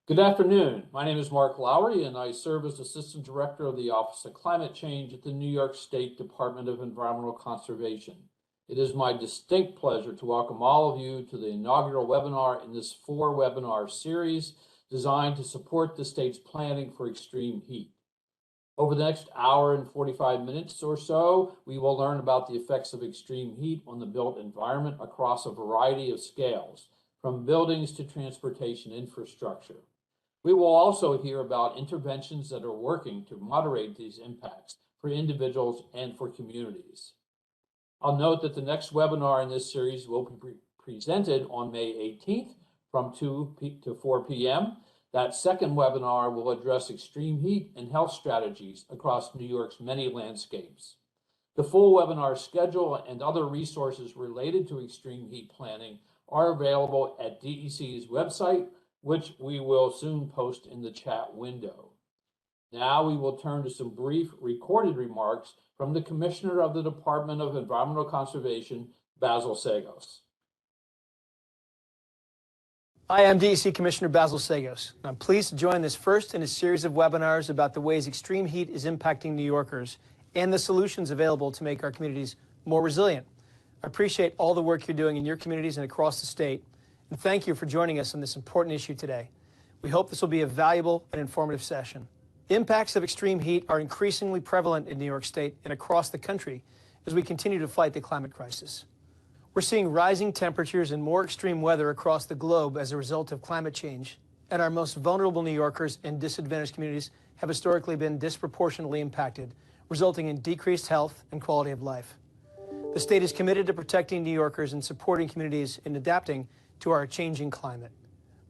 Good afternoon. My name is Mark Lowry, and I serve as Assistant Director of the Office of Climate Change at the New York State Department of Environmental Conservation. It is my distinct pleasure to welcome all of you to the inaugural webinar in this 4-webinar series designed to support the state's planning for extreme heat. Over the next hour and 45 minutes or so, we will learn about the effects of extreme heat on the built environment across a variety of scales, from buildings to transportation infrastructure. We will also hear about interventions that are working to moderate these impacts for individuals and for communities. I'll note that the next webinar in this series will be presented on May 18th from 2 to 4 p.m. That second webinar will address extreme heat and health strategies across New York's many landscapes. The full webinar schedule and other resources related to extreme heat planning are available at DEC's website, which we will soon post in the chat window. Now we will turn to some brief recorded remarks from the Commissioner of the Department of Environmental Conservation, Basil Sagos. Hi, I'm DEC Commissioner Basil Sagos. I'm pleased to join this first in a series of webinars about the ways extreme heat is impacting New Yorkers and the solutions available to make our communities more resilient. I appreciate all the work you're doing in your communities and across the state, and thank you for joining us on this important issue today. We hope this will be a valuable and informative session. Impacts of extreme heat are increasingly prevalent in New York State and across the country as we continue to fight the climate crisis. We're seeing rising temperatures and more extreme weather across the globe as a result of climate change, and our most vulnerable New Yorkers and disadvantaged communities have historically been disproportionately impacted, resulting in decreased health and quality of life. The state is committed to protecting New Yorkers and supporting communities in adapting to our changing climate.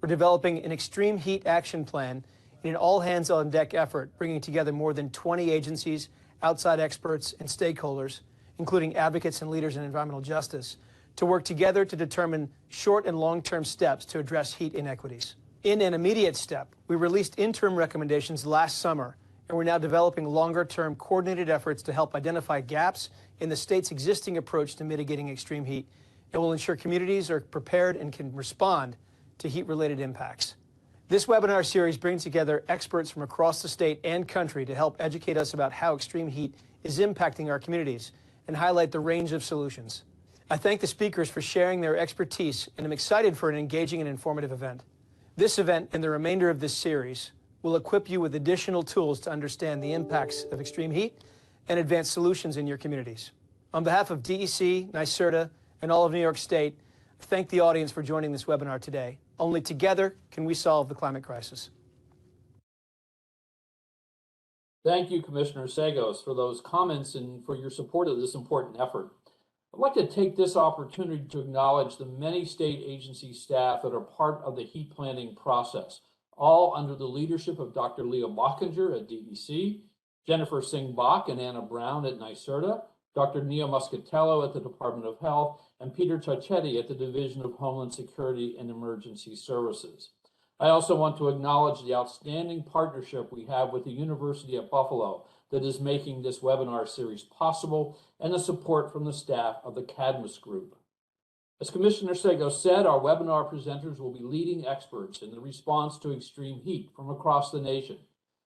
We're developing an extreme heat action plan in an all-hands-on-deck effort, bringing together more than 20 agencies, outside experts, and stakeholders, including advocates and leaders in environmental justice, to work together to determine short and long-term steps to address heat inequities. In an immediate step, we released interim recommendations last summer, and we're now developing longer-term coordinated efforts to help identify gaps in the state's existing approach to mitigating extreme heat, and will ensure communities are prepared and can respond to heat-related impacts. This webinar series brings together experts from across the state and country to help educate us about how extreme heat is impacting our communities and highlight the range of solutions. I thank the speakers for sharing their expertise, and I'm excited for an engaging and informative event. This event and the remainder of this series will equip you with additional tools to understand the impacts of extreme heat and advance solutions in your communities. On behalf of DEC, NYSERDA, and all of New York State, I thank the audience for joining this webinar today. Only together can we solve the climate crisis. Thank you, Commissioner Sagos, for those comments and for your support of this important effort. I'd like to take this opportunity to acknowledge the many state agency staff that are part of the heat planning process, all under the leadership of Dr. Leah Bockinger at DEC, Jennifer Singh-Bach and Anna Brown at NYSERDA, Dr. Nia Muscatello at the Department of Health, and Peter Ciacchetti at the Division of Homeland Security and Emergency Services. I also want to acknowledge the outstanding partnership we have with the University of Buffalo that is making this webinar series possible, and the support from the staff of the Cadmus Group. As Commissioner Sagos said, our webinar presenters will be leading experts in the response to extreme heat from across the nation.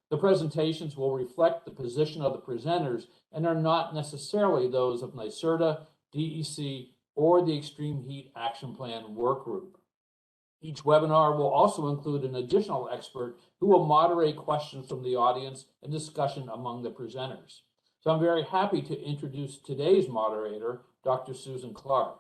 The presentations will reflect the position of the presenters and are not necessarily those of NYSERDA, DEC, or the Extreme Heat Action Plan Work Group. Each webinar will also include an additional expert who will moderate questions from the audience and discussion among the presenters. So I'm very happy to introduce today's moderator, Dr. Susan Clark.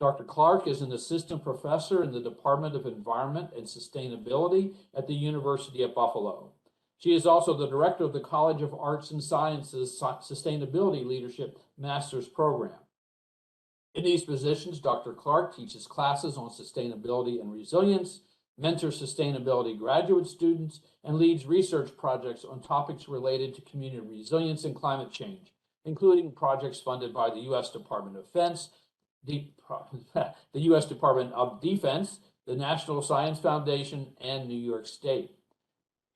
Dr. Clark is an assistant professor in the Department of Environment and Sustainability at the University of Buffalo. She is also the director of the College of Arts and Sciences Sustainability Leadership Master's Program. In these positions, Dr. Clark teaches classes on sustainability and resilience, mentors sustainability graduate students, and leads research projects on topics related to community resilience and climate change, including projects funded by the U.S. Department of Defense, the U.S. Department of Defense, the National Science Foundation, and New York State.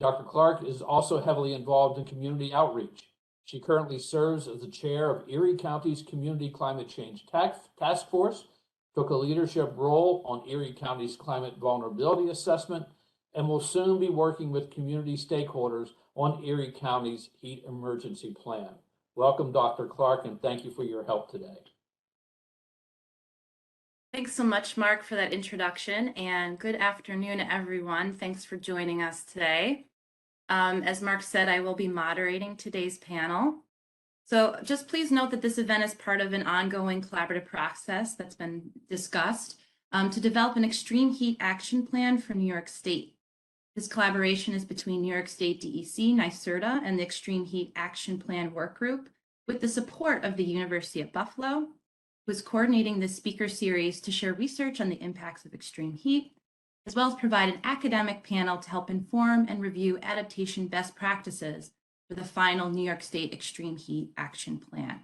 Dr. Clark is also heavily involved in community outreach. She currently serves as the chair of Erie County's Community Climate Change Task Force, took a leadership role on Erie County's Climate Vulnerability Assessment, and will soon be working with community stakeholders on Erie County's heat emergency plan. Welcome, Dr. Clark, and thank you for your help today. Thanks so much, Mark, for that introduction, and good afternoon, everyone. Thanks for joining us today. As Mark said, I will be moderating today's panel. So just please note that this event is part of an ongoing collaborative process that's been discussed to develop an extreme heat action plan for New York State. This collaboration is between New York State DEC, NYSERDA, and the Extreme Heat Action Plan Work Group with the support of the University of Buffalo, who is coordinating this speaker series to share research on the impacts of extreme heat, as well as provide an academic panel to help inform and review adaptation best practices for the final New York State Extreme Heat Action Plan.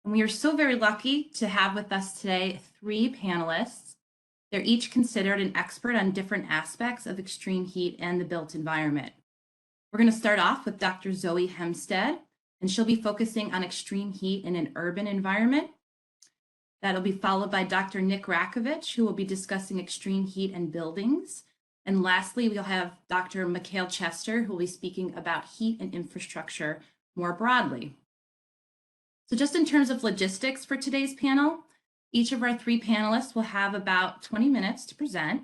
And we are so very lucky to have with us today 3 panelists. They're each considered an expert on different aspects of extreme heat and the built environment. We're going to start off with Dr. Zoe Hamstead, and she'll be focusing on extreme heat in an urban environment. That'll be followed by Dr. Nick Rajkovich, who will be discussing extreme heat and buildings. And lastly, we'll have Dr. Mikhail Chester, who will be speaking about heat and infrastructure more broadly. So just in terms of logistics for today's panel, each of our 3 panelists will have about 20 minutes to present.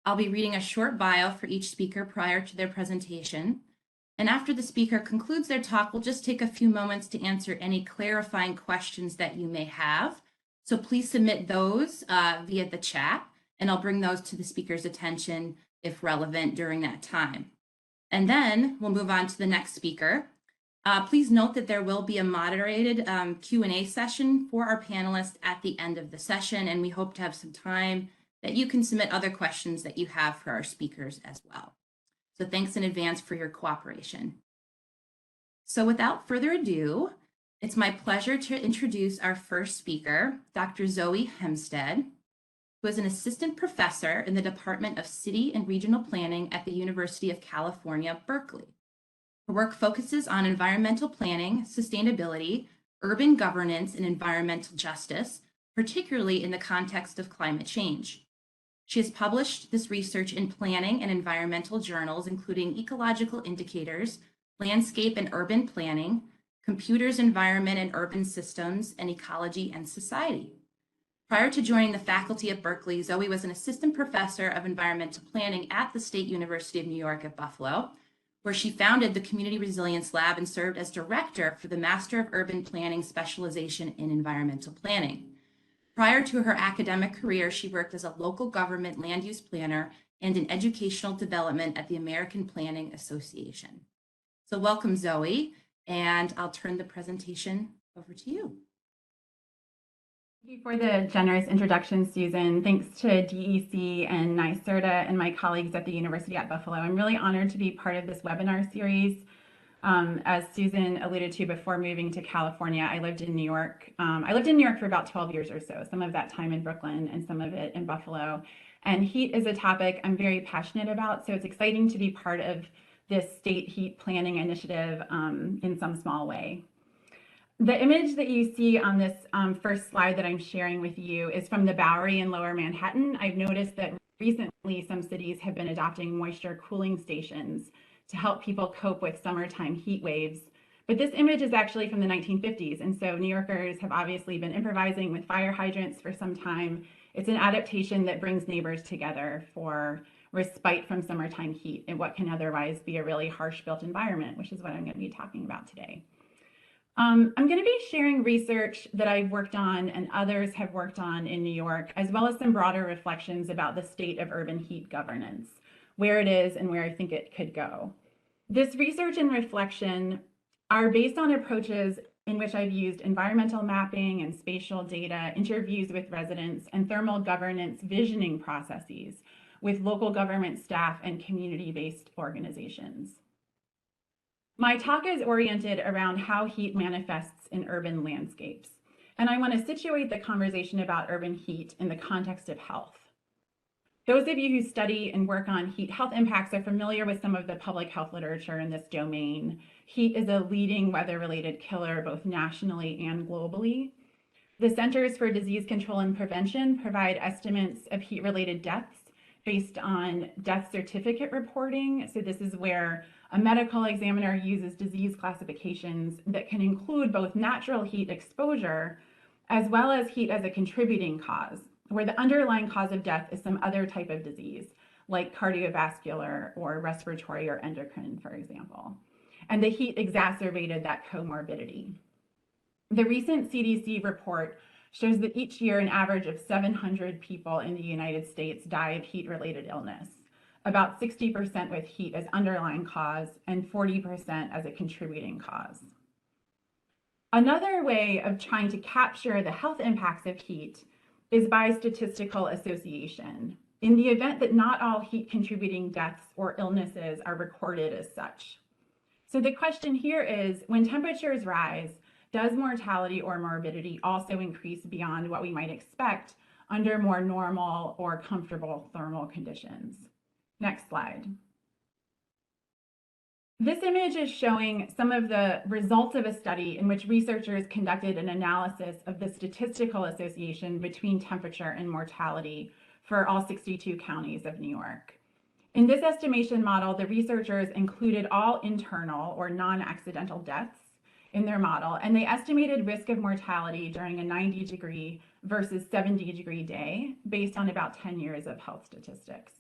I'll be reading a short bio for each speaker prior to their presentation. And after the speaker concludes their talk, we'll just take a few moments to answer any clarifying questions that you may have. So please submit those via the chat, and I'll bring those to the speaker's attention if relevant during that time. And then we'll move on to the next speaker. Please note that there will be a moderated Q&A session for our panelists at the end of the session, and we hope to have some time that you can submit other questions that you have for our speakers as well. So thanks in advance for your cooperation. So without further ado, it's my pleasure to introduce our first speaker, Dr. Zoe Hamstead, who is an assistant professor in the Department of City and Regional Planning at the University of California, Berkeley. Her work focuses on environmental planning, sustainability, urban governance, and environmental justice, particularly in the context of climate change. She has published this research in planning and environmental journals, including Ecological Indicators, Landscape and Urban Planning, Computers, Environment and Urban Systems, and Ecology and Society. Prior to joining the faculty at Berkeley, Zoe was an assistant professor of environmental planning at the State University of New York at Buffalo, where she founded the Community Resilience Lab and served as director for the Master of Urban Planning specialization in environmental planning. Prior to her academic career, she worked as a local government land use planner and in educational development at the American Planning Association. So welcome, Zoe. And I'll turn the presentation over to you. Thank you for the generous introduction, Susan. Thanks to DEC and NYSERDA and my colleagues at the University at Buffalo. I'm really honored to be part of this webinar series. As Susan alluded to before moving to California, I lived in New York. I lived in New York for about 12 years or so, some of that time in Brooklyn and some of it in Buffalo. And heat is a topic I'm very passionate about, so it's exciting to be part of this state heat planning initiative in some small way. The image that you see on this first slide that I'm sharing with you is from the Bowery in Lower Manhattan. I've noticed that recently some cities have been adopting moisture cooling stations to help people cope with summertime heat waves. But this image is actually from the 1950s, and so New Yorkers have obviously been improvising with fire hydrants for some time. It's an adaptation that brings neighbors together for respite from summertime heat in what can otherwise be a really harsh built environment, which is what I'm going to be talking about today. I'm going to be sharing research that I've worked on and others have worked on in New York, as well as some broader reflections about the state of urban heat governance, where it is and where I think it could go. This research and reflection are based on approaches in which I've used environmental mapping and spatial data, interviews with residents, and thermal governance visioning processes with local government staff and community-based organizations. My talk is oriented around how heat manifests in urban landscapes, and I want to situate the conversation about urban heat in the context of health. Those of you who study and work on heat health impacts are familiar with some of the public health literature in this domain. Heat is a leading weather-related killer both nationally and globally. The Centers for Disease Control and Prevention provide estimates of heat-related deaths based on death certificate reporting. So this is where a medical examiner uses disease classifications that can include both natural heat exposure as well as heat as a contributing cause, where the underlying cause of death is some other type of disease, like cardiovascular or respiratory or endocrine, for example. And the heat exacerbated that comorbidity. The recent CDC report shows that each year an average of 700 people in the United States die of heat-related illness, about 60% with heat as underlying cause and 40% as a contributing cause. Another way of trying to capture the health impacts of heat is by statistical association, in the event that not all heat-contributing deaths or illnesses are recorded as such. So the question here is, when temperatures rise, does mortality or morbidity also increase beyond what we might expect under more normal or comfortable thermal conditions? Next slide. This image is showing some of the results of a study in which researchers conducted an analysis of the statistical association between temperature and mortality for all 62 counties of New York. In this estimation model, the researchers included all internal or non-accidental deaths in their model, and they estimated risk of mortality during a 90-degree versus 70-degree day based on about 10 years of health statistics.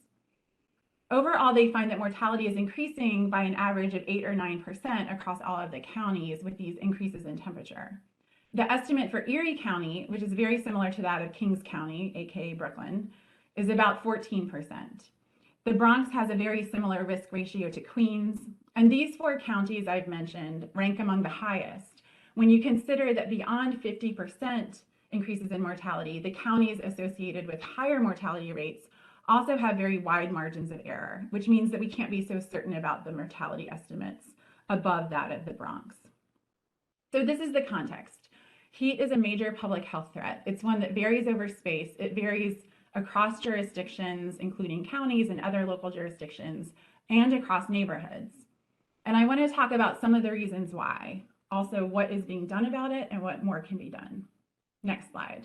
Overall, they find that mortality is increasing by an average of 8 or 9% across all of the counties with these increases in temperature. The estimate for Erie County, which is very similar to that of Kings County, aka Brooklyn, is about 14%. The Bronx has a very similar risk ratio to Queens, and these 4 counties I've mentioned rank among the highest when you consider that beyond 50% increases in mortality, the counties associated with higher mortality rates also have very wide margins of error, which means that we can't be so certain about the mortality estimates above that of the Bronx. So this is the context. Heat is a major public health threat. It's one that varies over space. It varies across jurisdictions, including counties and other local jurisdictions, and across neighborhoods. And I want to talk about some of the reasons why, also what is being done about it and what more can be done. Next slide.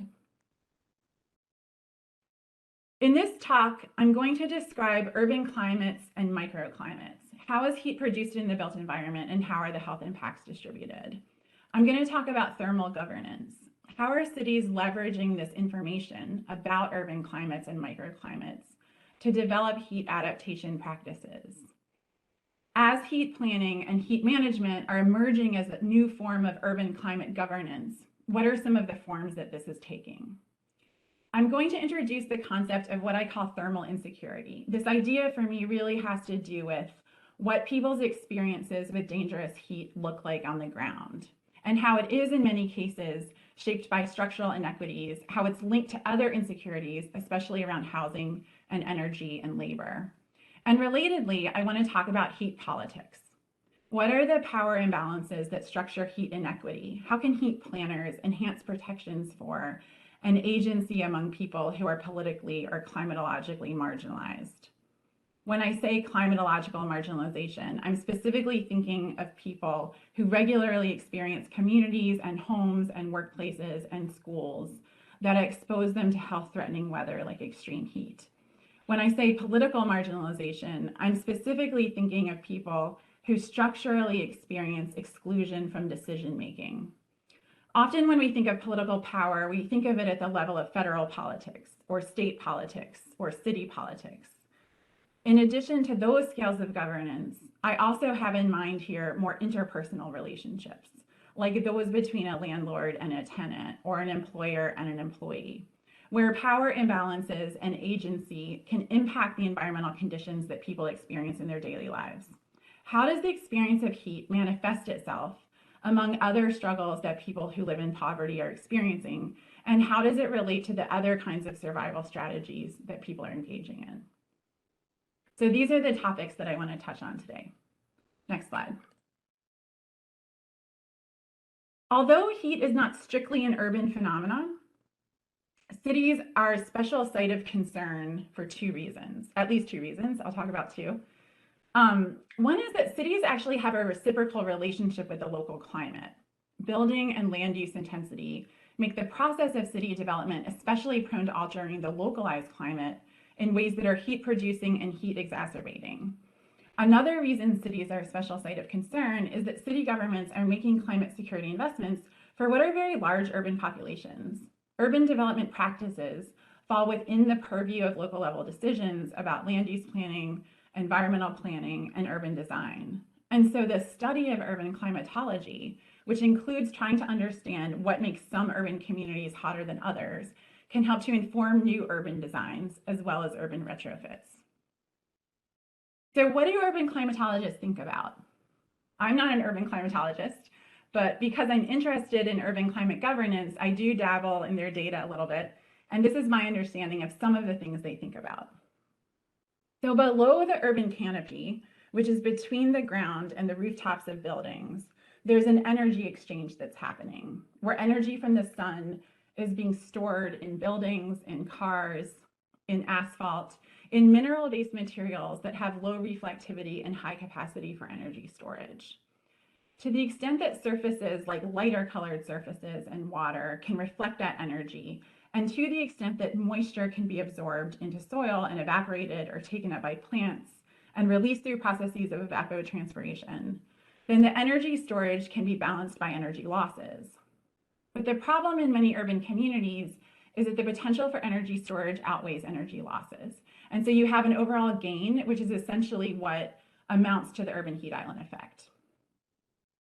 In this talk, I'm going to describe urban climates and microclimates. How is heat produced in the built environment and how are the health impacts distributed? I'm going to talk about thermal governance. How are cities leveraging this information about urban climates and microclimates to develop heat adaptation practices? As heat planning and heat management are emerging as a new form of urban climate governance, what are some of the forms that this is taking? I'm going to introduce the concept of what I call thermal insecurity. This idea for me really has to do with what people's experiences with dangerous heat look like on the ground, and how it is in many cases shaped by structural inequities, how it's linked to other insecurities, especially around housing and energy and labor. And relatedly, I want to talk about heat politics. What are the power imbalances that structure heat inequity? How can heat planners enhance protections for an agency among people who are politically or climatologically marginalized? When I say climatological marginalization, I'm specifically thinking of people who regularly experience communities and homes and workplaces and schools that expose them to health-threatening weather like extreme heat. When I say political marginalization, I'm specifically thinking of people who structurally experience exclusion from decision-making. Often when we think of political power, we think of it at the level of federal politics or state politics or city politics. In addition to those scales of governance, I also have in mind here more interpersonal relationships, like those between a landlord and a tenant or an employer and an employee, where power imbalances and agency can impact the environmental conditions that people experience in their daily lives. How does the experience of heat manifest itself among other struggles that people who live in poverty are experiencing? And how does it relate to the other kinds of survival strategies that people are engaging in? So these are the topics that I want to touch on today. Next slide. Although heat is not strictly an urban phenomenon, cities are a special site of concern for 2 reasons, at least 2 reasons. I'll talk about 2. One is that cities actually have a reciprocal relationship with the local climate. Building and land use intensity make the process of city development especially prone to altering the localized climate in ways that are heat producing and heat exacerbating. Another reason cities are a special site of concern is that city governments are making climate security investments for what are very large urban populations. Urban development practices fall within the purview of local level decisions about land use planning, environmental planning, and urban design. And so the study of urban climatology, which includes trying to understand what makes some urban communities hotter than others, can help to inform new urban designs as well as urban retrofits. So what do urban climatologists think about? I'm not an urban climatologist, but because I'm interested in urban climate governance, I do dabble in their data a little bit. And this is my understanding of some of the things they think about. So below the urban canopy, which is between the ground and the rooftops of buildings, there's an energy exchange that's happening, where energy from the sun is being stored in buildings, in cars, in asphalt, in mineral-based materials that have low reflectivity and high capacity for energy storage. To the extent that surfaces like lighter colored surfaces and water can reflect that energy, and to the extent that moisture can be absorbed into soil and evaporated or taken up by plants and released through processes of evapotranspiration, then the energy storage can be balanced by energy losses. But the problem in many urban communities is that the potential for energy storage outweighs energy losses. And so you have an overall gain, which is essentially what amounts to the urban heat island effect.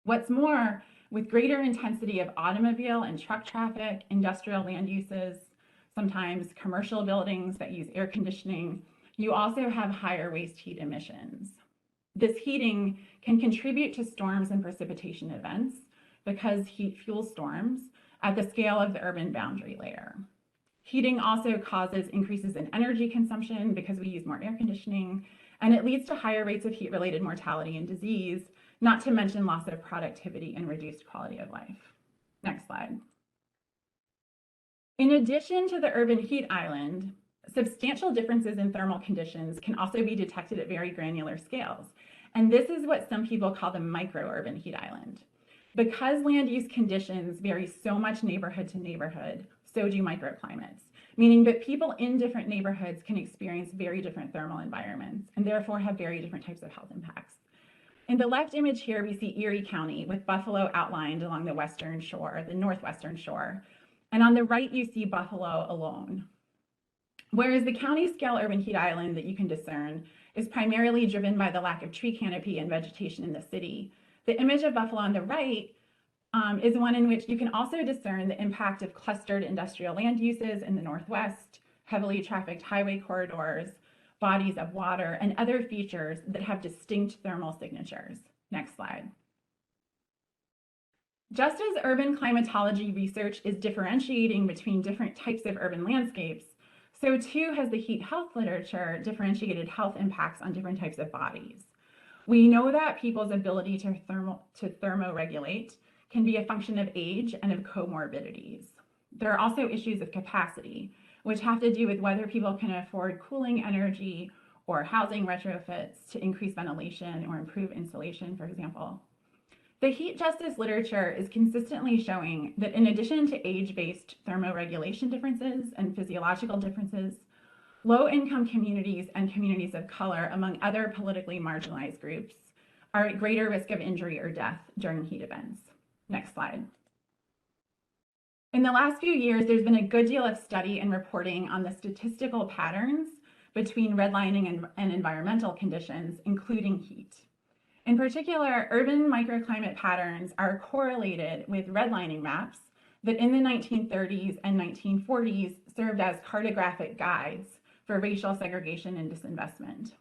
What's more, with greater intensity of automobile and truck traffic, industrial land uses, sometimes commercial buildings that use air conditioning, you also have higher waste heat emissions. This heating can contribute to storms and precipitation events because heat fuels storms at the scale of the urban boundary layer. Heating also causes increases in energy consumption because we use more air conditioning, and it leads to higher rates of heat-related mortality and disease, not to mention loss of productivity and reduced quality of life. Next slide. In addition to the urban heat island, substantial differences in thermal conditions can also be detected at very granular scales. And this is what some people call the micro-urban heat island. Because land use conditions vary so much neighborhood to neighborhood, so do microclimates, meaning that people in different neighborhoods can experience very different thermal environments and therefore have very different types of health impacts. In the left image here, we see Erie County with Buffalo outlined along the western shore, the northwestern shore. And on the right, you see Buffalo alone. Whereas the county scale urban heat island that you can discern is primarily driven by the lack of tree canopy and vegetation in the city, the image of Buffalo on the right is one in which you can also discern the impact of clustered industrial land uses in the northwest, heavily trafficked highway corridors, bodies of water, and other features that have distinct thermal signatures. Next slide. Just as urban climatology research is differentiating between different types of urban landscapes, so too has the heat health literature differentiated health impacts on different types of bodies. We know that people's ability to thermoregulate can be a function of age and of comorbidities. There are also issues of capacity, which have to do with whether people can afford cooling energy or housing retrofits to increase ventilation or improve insulation, for example. The heat justice literature is consistently showing that in addition to age-based thermoregulation differences and physiological differences, low-income communities and communities of color, among other politically marginalized groups, are at greater risk of injury or death during heat events. Next slide. In the last few years, there's been a good deal of study and reporting on the statistical patterns between redlining and environmental conditions, including heat. In particular, urban microclimate patterns are correlated with redlining maps that in the 1930s and 1940s served as cartographic guides for racial segregation and disinvestment.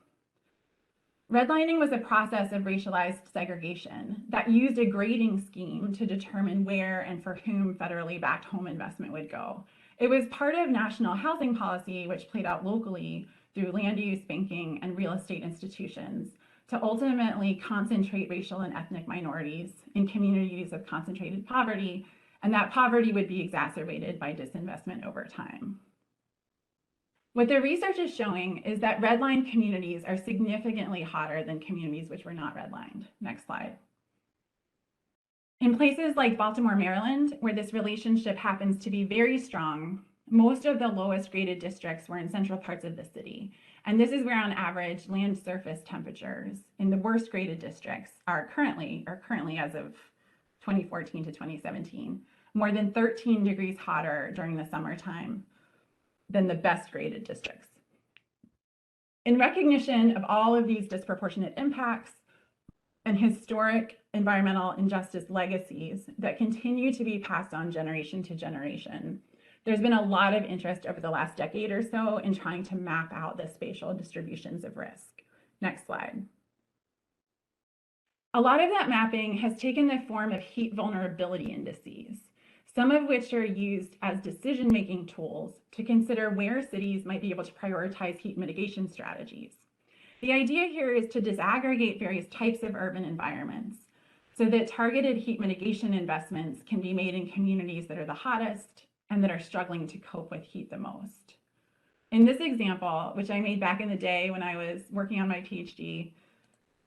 Redlining was a process of racialized segregation that used a grading scheme to determine where and for whom federally backed home investment would go. It was part of national housing policy, which played out locally through land use, banking, and real estate institutions to ultimately concentrate racial and ethnic minorities in communities of concentrated poverty, and that poverty would be exacerbated by disinvestment over time. What the research is showing is that redlined communities are significantly hotter than communities which were not redlined. Next slide. In places like Baltimore, Maryland, where this relationship happens to be very strong, Most of the lowest graded districts were in central parts of the city. And this is where on average land surface temperatures in the worst graded districts are currently as of 2014 to 2017, more than 13 degrees hotter during the summertime than the best graded districts. In recognition of all of these disproportionate impacts and historic environmental injustice legacies that continue to be passed on generation to generation, there's been a lot of interest over the last decade or so in trying to map out the spatial distributions of risk. Next slide. A lot of that mapping has taken the form of heat vulnerability indices, some of which are used as decision-making tools to consider where cities might be able to prioritize heat mitigation strategies. The idea here is to disaggregate various types of urban environments so that targeted heat mitigation investments can be made in communities that are the hottest and that are struggling to cope with heat the most. In this example, which I made back in the day when I was working on my PhD,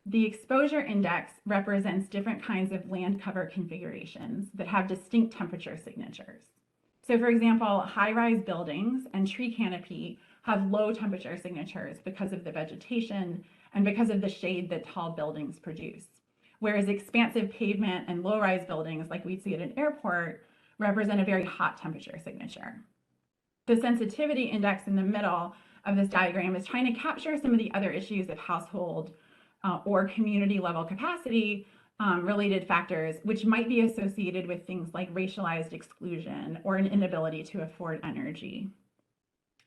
the exposure index represents different kinds of land cover configurations that have distinct temperature signatures. So for example, high-rise buildings and tree canopy have low temperature signatures because of the vegetation and because of the shade that tall buildings produce. Whereas expansive pavement and low-rise buildings, like we'd see at an airport, represent a very hot temperature signature. The sensitivity index in the middle of this diagram is trying to capture some of the other issues of household or community level capacity related factors, which might be associated with things like racialized exclusion or an inability to afford energy.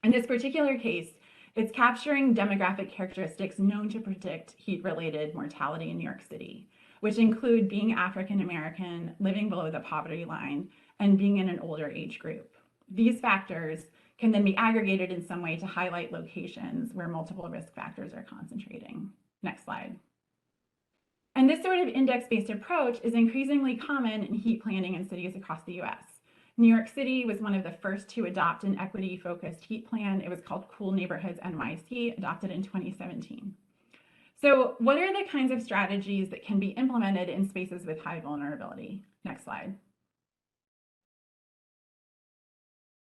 In this particular case, it's capturing demographic characteristics known to predict heat-related mortality in New York City, which include being African American, living below the poverty line, and being in an older age group. These factors can then be aggregated in some way to highlight locations where multiple risk factors are concentrating. Next slide. And this sort of index-based approach is increasingly common in heat planning in cities across the US. New York City was one of the first to adopt an equity-focused heat plan. It was called Cool Neighborhoods NYC, adopted in 2017. So what are the kinds of strategies that can be implemented in spaces with high vulnerability? Next slide.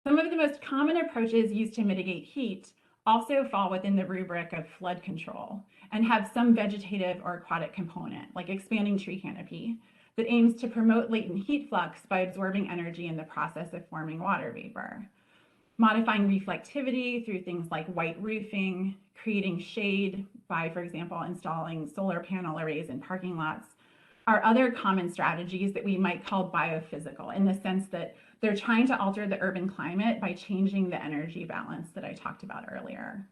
Some of the most common approaches used to mitigate heat also fall within the rubric of flood control and have some vegetative or aquatic component, like expanding tree canopy, that aims to promote latent heat flux by absorbing energy in the process of forming water vapor. Modifying reflectivity through things like white roofing, creating shade by, for example, installing solar panel arrays in parking lots, are other common strategies that we might call biophysical, in the sense that they're trying to alter the urban climate by changing the energy balance that I talked about earlier.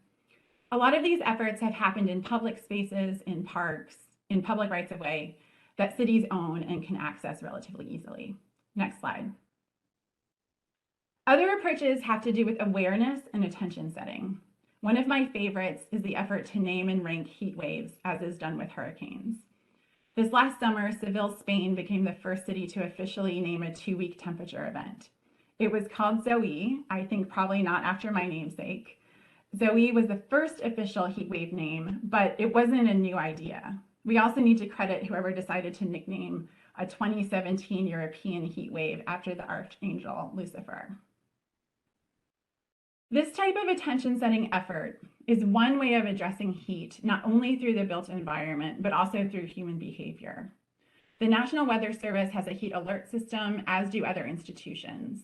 A lot of these efforts have happened in public spaces, in parks, in public rights of way that cities own and can access relatively easily. Next slide. Other approaches have to do with awareness and attention setting. One of my favorites is the effort to name and rank heat waves, as is done with hurricanes. This last summer, Seville, Spain became the first city to officially name a 2-week temperature event. It was called Zoe, I think probably not after my namesake. Zoe was the first official heat wave name, but it wasn't a new idea. We also need to credit whoever decided to nickname a 2017 European heat wave after the archangel Lucifer. This type of attention-setting effort is one way of addressing heat, not only through the built environment, but also through human behavior. The National Weather Service has a heat alert system, as do other institutions.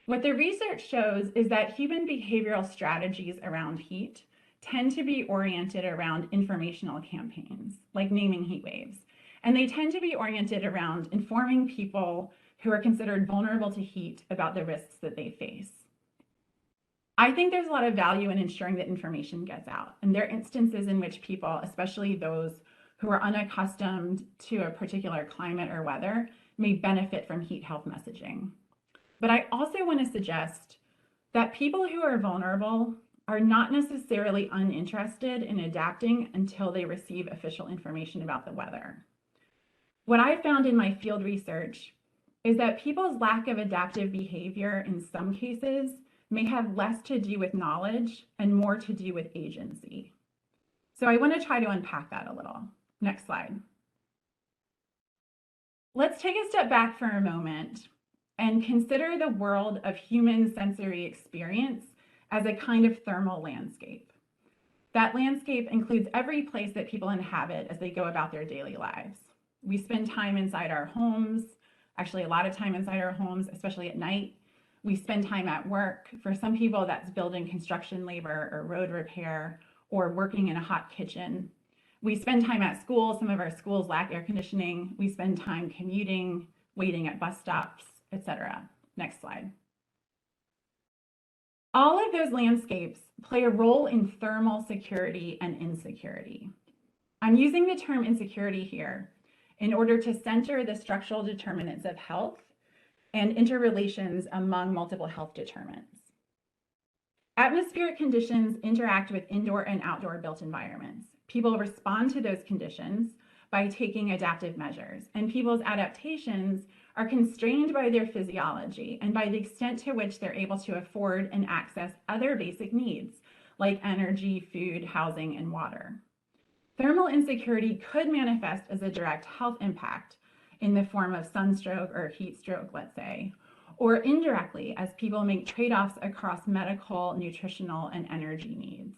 What the research shows is that human behavioral strategies around heat tend to be oriented around informational campaigns, like naming heat waves. And they tend to be oriented around informing people who are considered vulnerable to heat about the risks that they face. I think there's a lot of value in ensuring that information gets out. And there are instances in which people, especially those who are unaccustomed to a particular climate or weather, may benefit from heat health messaging. But I also want to suggest that people who are vulnerable are not necessarily uninterested in adapting until they receive official information about the weather. What I found in my field research is that people's lack of adaptive behavior in some cases may have less to do with knowledge and more to do with agency. So I want to try to unpack that a little. Next slide. Let's take a step back for a moment and consider the world of human sensory experience as a kind of thermal landscape. That landscape includes every place that people inhabit as they go about their daily lives. We spend time inside our homes, actually a lot of time inside our homes, especially at night. We spend time at work. For some people, that's building construction labor or road repair or working in a hot kitchen. We spend time at school. Some of our schools lack air conditioning. We spend time commuting, waiting at bus stops, etc. Next slide. All of those landscapes play a role in thermal security and insecurity. I'm using the term insecurity here in order to center the structural determinants of health and interrelations among multiple health determinants. Atmospheric conditions interact with indoor and outdoor built environments. People respond to those conditions by taking adaptive measures, and people's adaptations are constrained by their physiology and by the extent to which they're able to afford and access other basic needs like energy, food, housing, and water. Thermal insecurity could manifest as a direct health impact in the form of sunstroke or heat stroke, let's say, or indirectly as people make trade-offs across medical, nutritional, and energy needs.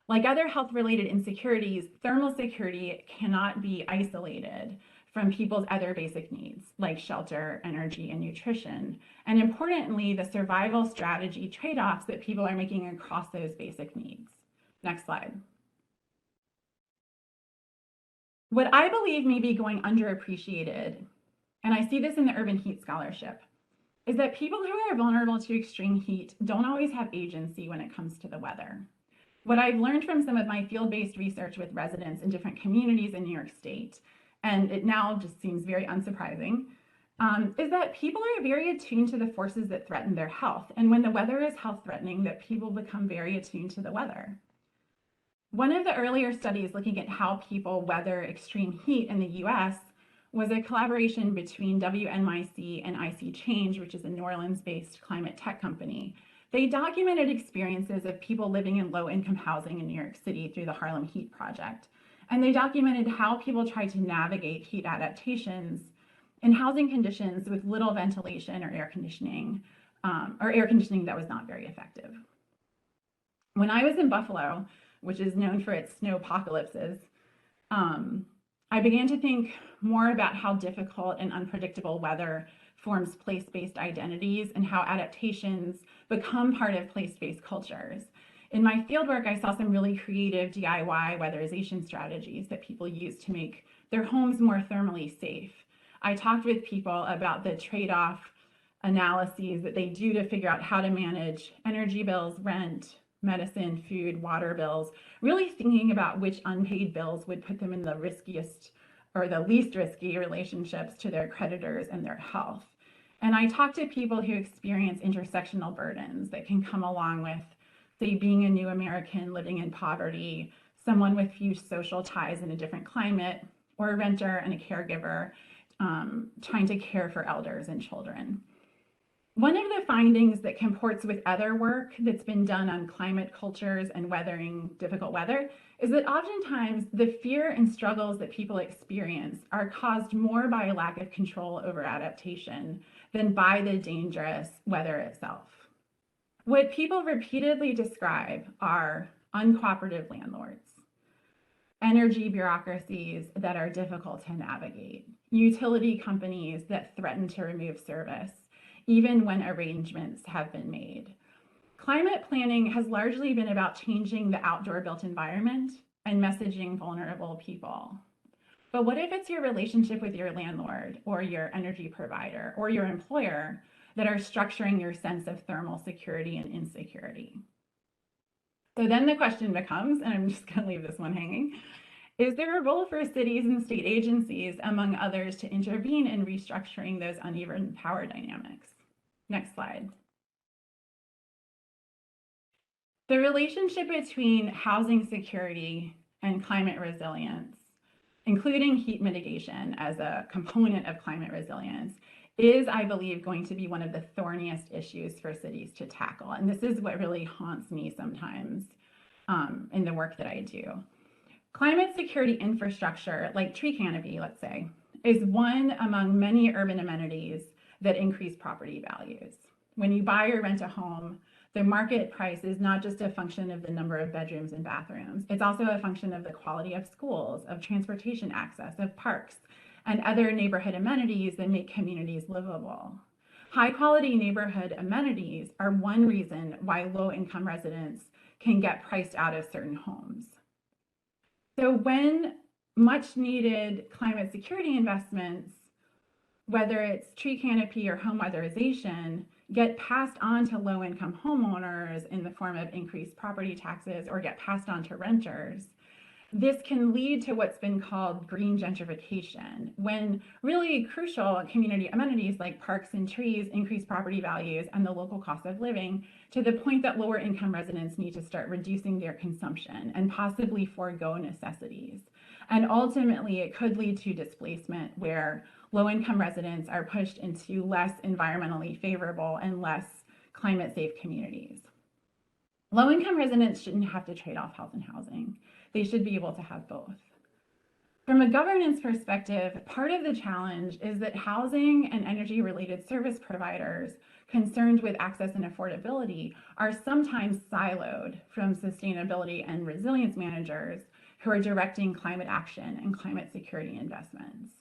Like other health-related insecurities, thermal security cannot be isolated from people's other basic needs like shelter, energy, and nutrition. And importantly, the survival strategy trade-offs that people are making across those basic needs. Next slide. What I believe may be going underappreciated, and I see this in the urban heat scholarship, is that people who are vulnerable to extreme heat don't always have agency when it comes to the weather. What I've learned from some of my field-based research with residents in different communities in New York State, and it now just seems very unsurprising, is that people are very attuned to the forces that threaten their health. And when the weather is health-threatening, that people become very attuned to the weather. One of the earlier studies looking at how people weather extreme heat in the US was a collaboration between WNYC and IC Change, which is a New Orleans-based climate tech company. They documented experiences of people living in low-income housing in New York City through the Harlem Heat Project. And they documented how people try to navigate heat adaptations in housing conditions with little ventilation or air conditioning that was not very effective. When I was in Buffalo, which is known for its snow apocalypses, I began to think more about how difficult and unpredictable weather forms place-based identities and how adaptations become part of place-based cultures. In my fieldwork, I saw some really creative DIY weatherization strategies that people use to make their homes more thermally safe. I talked with people about the trade-off analyses that they do to figure out how to manage energy bills, rent, medicine, food, water bills, really thinking about which unpaid bills would put them in the riskiest or the least risky relationships to their creditors and their health. And I talked to people who experience intersectional burdens that can come along with, say, being a new American living in poverty, someone with few social ties in a different climate, or a renter and a caregiver trying to care for elders and children. One of the findings that comports with other work that's been done on climate cultures and weathering difficult weather is that oftentimes the fear and struggles that people experience are caused more by a lack of control over adaptation than by the dangerous weather itself. What people repeatedly describe are uncooperative landlords, energy bureaucracies that are difficult to navigate, utility companies that threaten to remove service, even when arrangements have been made. Climate planning has largely been about changing the outdoor built environment and messaging vulnerable people. But what if it's your relationship with your landlord or your energy provider or your employer that are structuring your sense of thermal security and insecurity? So then the question becomes, and I'm just gonna leave this one hanging, is there a role for cities and state agencies, among others, to intervene in restructuring those uneven power dynamics? Next slide. The relationship between housing security and climate resilience, including heat mitigation as a component of climate resilience, is, I believe, going to be one of the thorniest issues for cities to tackle. And this is what really haunts me sometimes in the work that I do. Climate security infrastructure, like tree canopy, let's say, is one among many urban amenities that increase property values. When you buy or rent a home, the market price is not just a function of the number of bedrooms and bathrooms. It's also a function of the quality of schools, of transportation access, of parks, and other neighborhood amenities that make communities livable. High quality neighborhood amenities are one reason why low income residents can get priced out of certain homes. So when much needed climate security investments, whether it's tree canopy or home weatherization, get passed on to low income homeowners in the form of increased property taxes or get passed on to renters, this can lead to what's been called green gentrification, when really crucial community amenities like parks and trees increase property values and the local cost of living to the point that lower income residents need to start reducing their consumption and possibly forego necessities. And ultimately, it could lead to displacement where low-income residents are pushed into less environmentally favorable and less climate-safe communities. Low-income residents shouldn't have to trade off health and housing. They should be able to have both. From a governance perspective, part of the challenge is that housing and energy-related service providers concerned with access and affordability are sometimes siloed from sustainability and resilience managers who are directing climate action and climate security investments.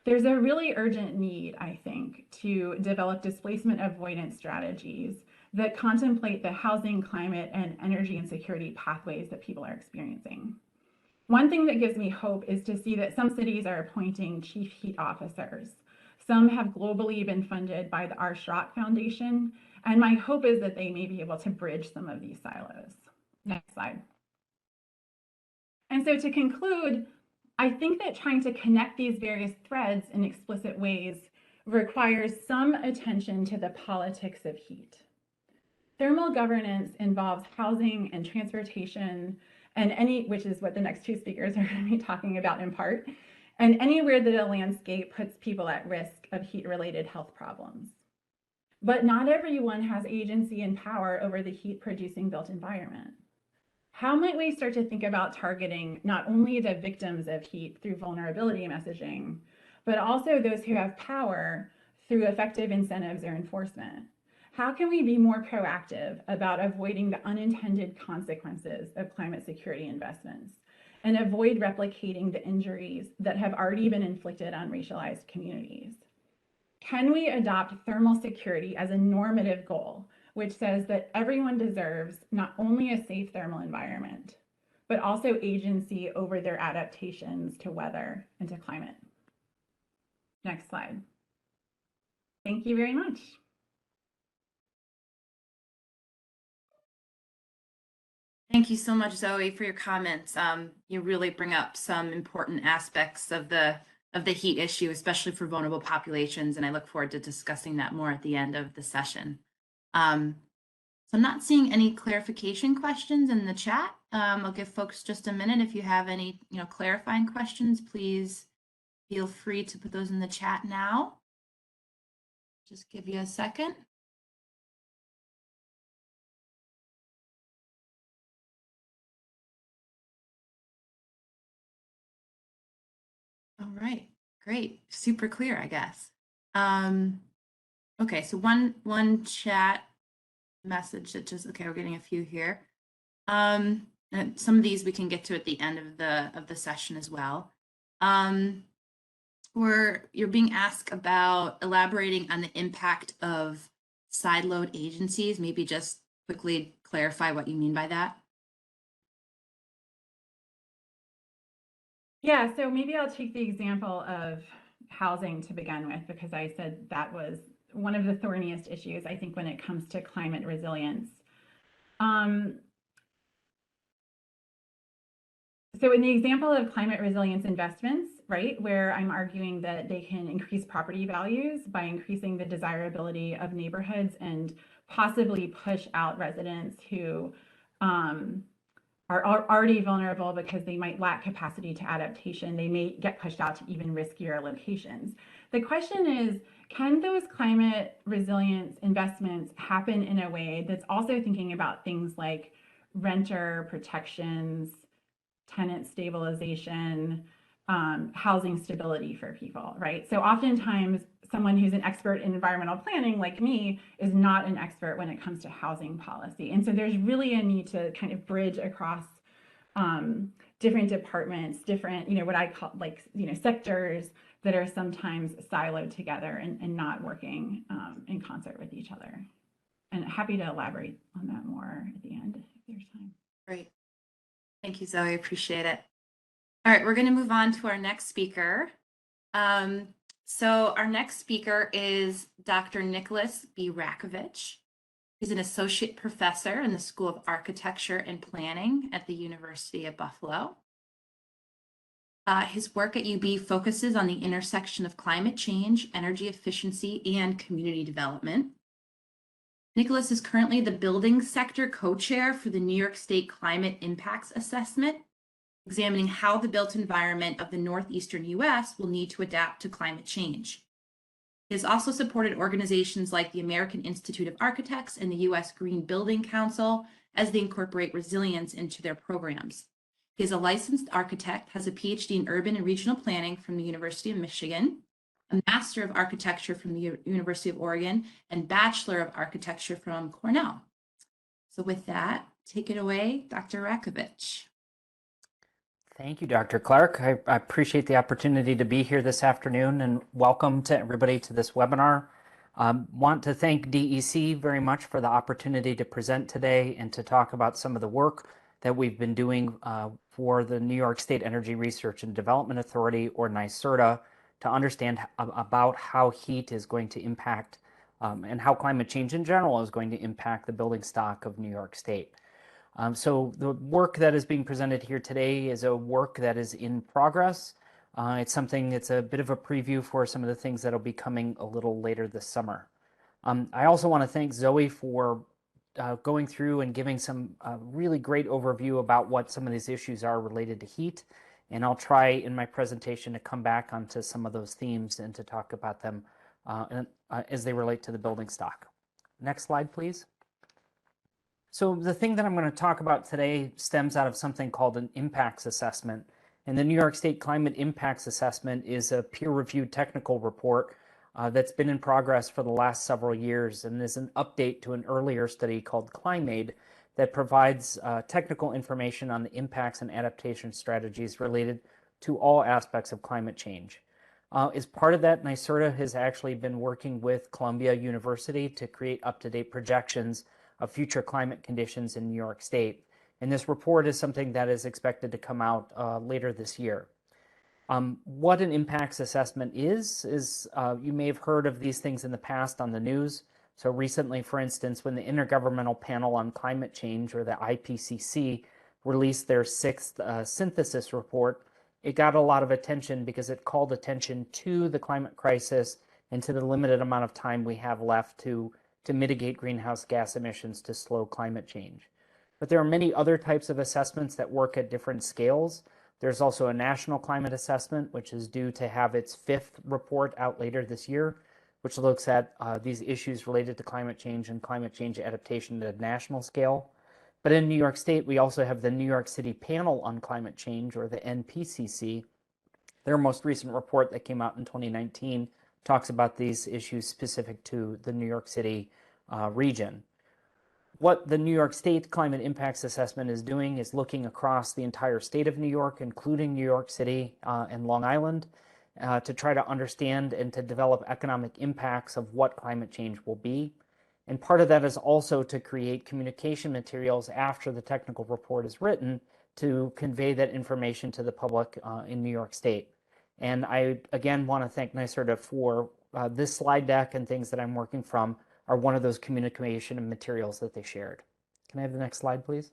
There's a really urgent need, I think, to develop displacement avoidance strategies that contemplate the housing, climate, and energy and security pathways that people are experiencing. One thing that gives me hope is to see that some cities are appointing chief heat officers. Some have globally been funded by the R. Schrock Foundation, and my hope is that they may be able to bridge some of these silos. Next slide. And so to conclude, I think that trying to connect these various threads in explicit ways requires some attention to the politics of heat. Thermal governance involves housing and transportation and which is what the next two speakers are going to be talking about in part, and anywhere that a landscape puts people at risk of heat-related health problems. But not everyone has agency and power over the heat-producing built environment. How might we start to think about targeting not only the victims of heat through vulnerability messaging, but also those who have power through effective incentives or enforcement? How can we be more proactive about avoiding the unintended consequences of climate security investments and avoid replicating the injuries that have already been inflicted on racialized communities? Can we adopt thermal security as a normative goal, which says that everyone deserves not only a safe thermal environment, but also agency over their adaptations to weather and to climate? Next slide. Thank you very much. Thank you so much, Zoe, for your comments. You really bring up some important aspects of the heat issue, especially for vulnerable populations, and I look forward to discussing that more at the end of the session. So I'm not seeing any clarification questions in the chat. I'll give folks just a minute. If you have any, clarifying questions, please feel free to put those in the chat now. Just give you a second. All right, great, super clear, I guess. Okay, so one chat message that just, okay, we're getting a few here. And some of these we can get to at the end of the session as well. You're being asked about elaborating on the impact of sideload agencies. Maybe just quickly clarify what you mean by that. Yeah, so maybe I'll take the example of housing to begin with, because I said that was one of the thorniest issues, I think, when it comes to climate resilience. So in the example of climate resilience investments, right, where I'm arguing that they can increase property values by increasing the desirability of neighborhoods and possibly push out residents who are already vulnerable because they might lack capacity to adaptation. They may get pushed out to even riskier locations. The question is, can those climate resilience investments happen in a way that's also thinking about things like renter protections, tenant stabilization, housing stability for people, right? So oftentimes someone who's an expert in environmental planning like me is not an expert when it comes to housing policy. And so there's really a need to kind of bridge across different departments, different, what I call sectors that are sometimes siloed together and not working in concert with each other. And happy to elaborate on that more at the end if there's time. Great. Thank you, Zoe. Appreciate it. All right, we're going to move on to our next speaker. So our next speaker is Dr. Nicholas B. Rajkovich. He's an associate professor in the School of Architecture and Planning at the University of Buffalo. His work at UB focuses on the intersection of climate change, energy efficiency, and community development. Nicholas is currently the building sector co-chair for the New York State Climate Impacts Assessment, examining how the built environment of the northeastern US will need to adapt to climate change. He has also supported organizations like the American Institute of Architects and the US Green Building Council as they incorporate resilience into their programs. He is a licensed architect, has a PhD in urban and regional planning from the University of Michigan, a Master of Architecture from the University of Oregon, and Bachelor of Architecture from Cornell. So with that, take it away, Dr. Rajkovich. Thank you, Dr. Clark. I appreciate the opportunity to be here this afternoon, and welcome to everybody to this webinar. Want to thank DEC very much for the opportunity to present today and to talk about some of the work that we've been doing for the New York State Energy Research and Development Authority, or NYSERDA, to understand about how heat is going to impact and how climate change in general is going to impact the building stock of New York State. So the work that is being presented here today is a work that is in progress. It's a bit of a preview for some of the things that will be coming a little later this summer. I also want to thank Zoe for going through and giving some really great overview about what some of these issues are related to heat. And I'll try in my presentation to come back onto some of those themes and to talk about them as they relate to the building stock. Next slide, please. So the thing that I'm going to talk about today stems out of something called an impacts assessment. And the New York State Climate Impacts Assessment is a peer-reviewed technical report that's been in progress for the last several years and is an update to an earlier study called CliMade that provides technical information on the impacts and adaptation strategies related to all aspects of climate change. As part of that, NYSERDA has actually been working with Columbia University to create up-to-date projections of future climate conditions in New York State. And this report is something that is expected to come out later this year. What an impacts assessment is you may have heard of these things in the past on the news. So recently, for instance, when the Intergovernmental Panel on Climate Change, or the IPCC, released their sixth synthesis report, it got a lot of attention because it called attention to the climate crisis and to the limited amount of time we have left to mitigate greenhouse gas emissions to slow climate change. But there are many other types of assessments that work at different scales. There's also a national climate assessment, which is due to have its fifth report out later this year, which looks at these issues related to climate change and climate change adaptation at a national scale. But in New York State, we also have the New York City Panel on Climate Change, or the NPCC. Their most recent report that came out in 2019 talks about these issues specific to the New York City region. What the New York State Climate Impacts Assessment is doing is looking across the entire state of New York, including New York City and Long Island, to try to understand and to develop economic impacts of what climate change will be. And part of that is also to create communication materials after the technical report is written to convey that information to the public in New York State. And I, again, want to thank NYSERDA for this slide deck, and things that I'm working from are one of those communication and materials that they shared. Can I have the next slide, please?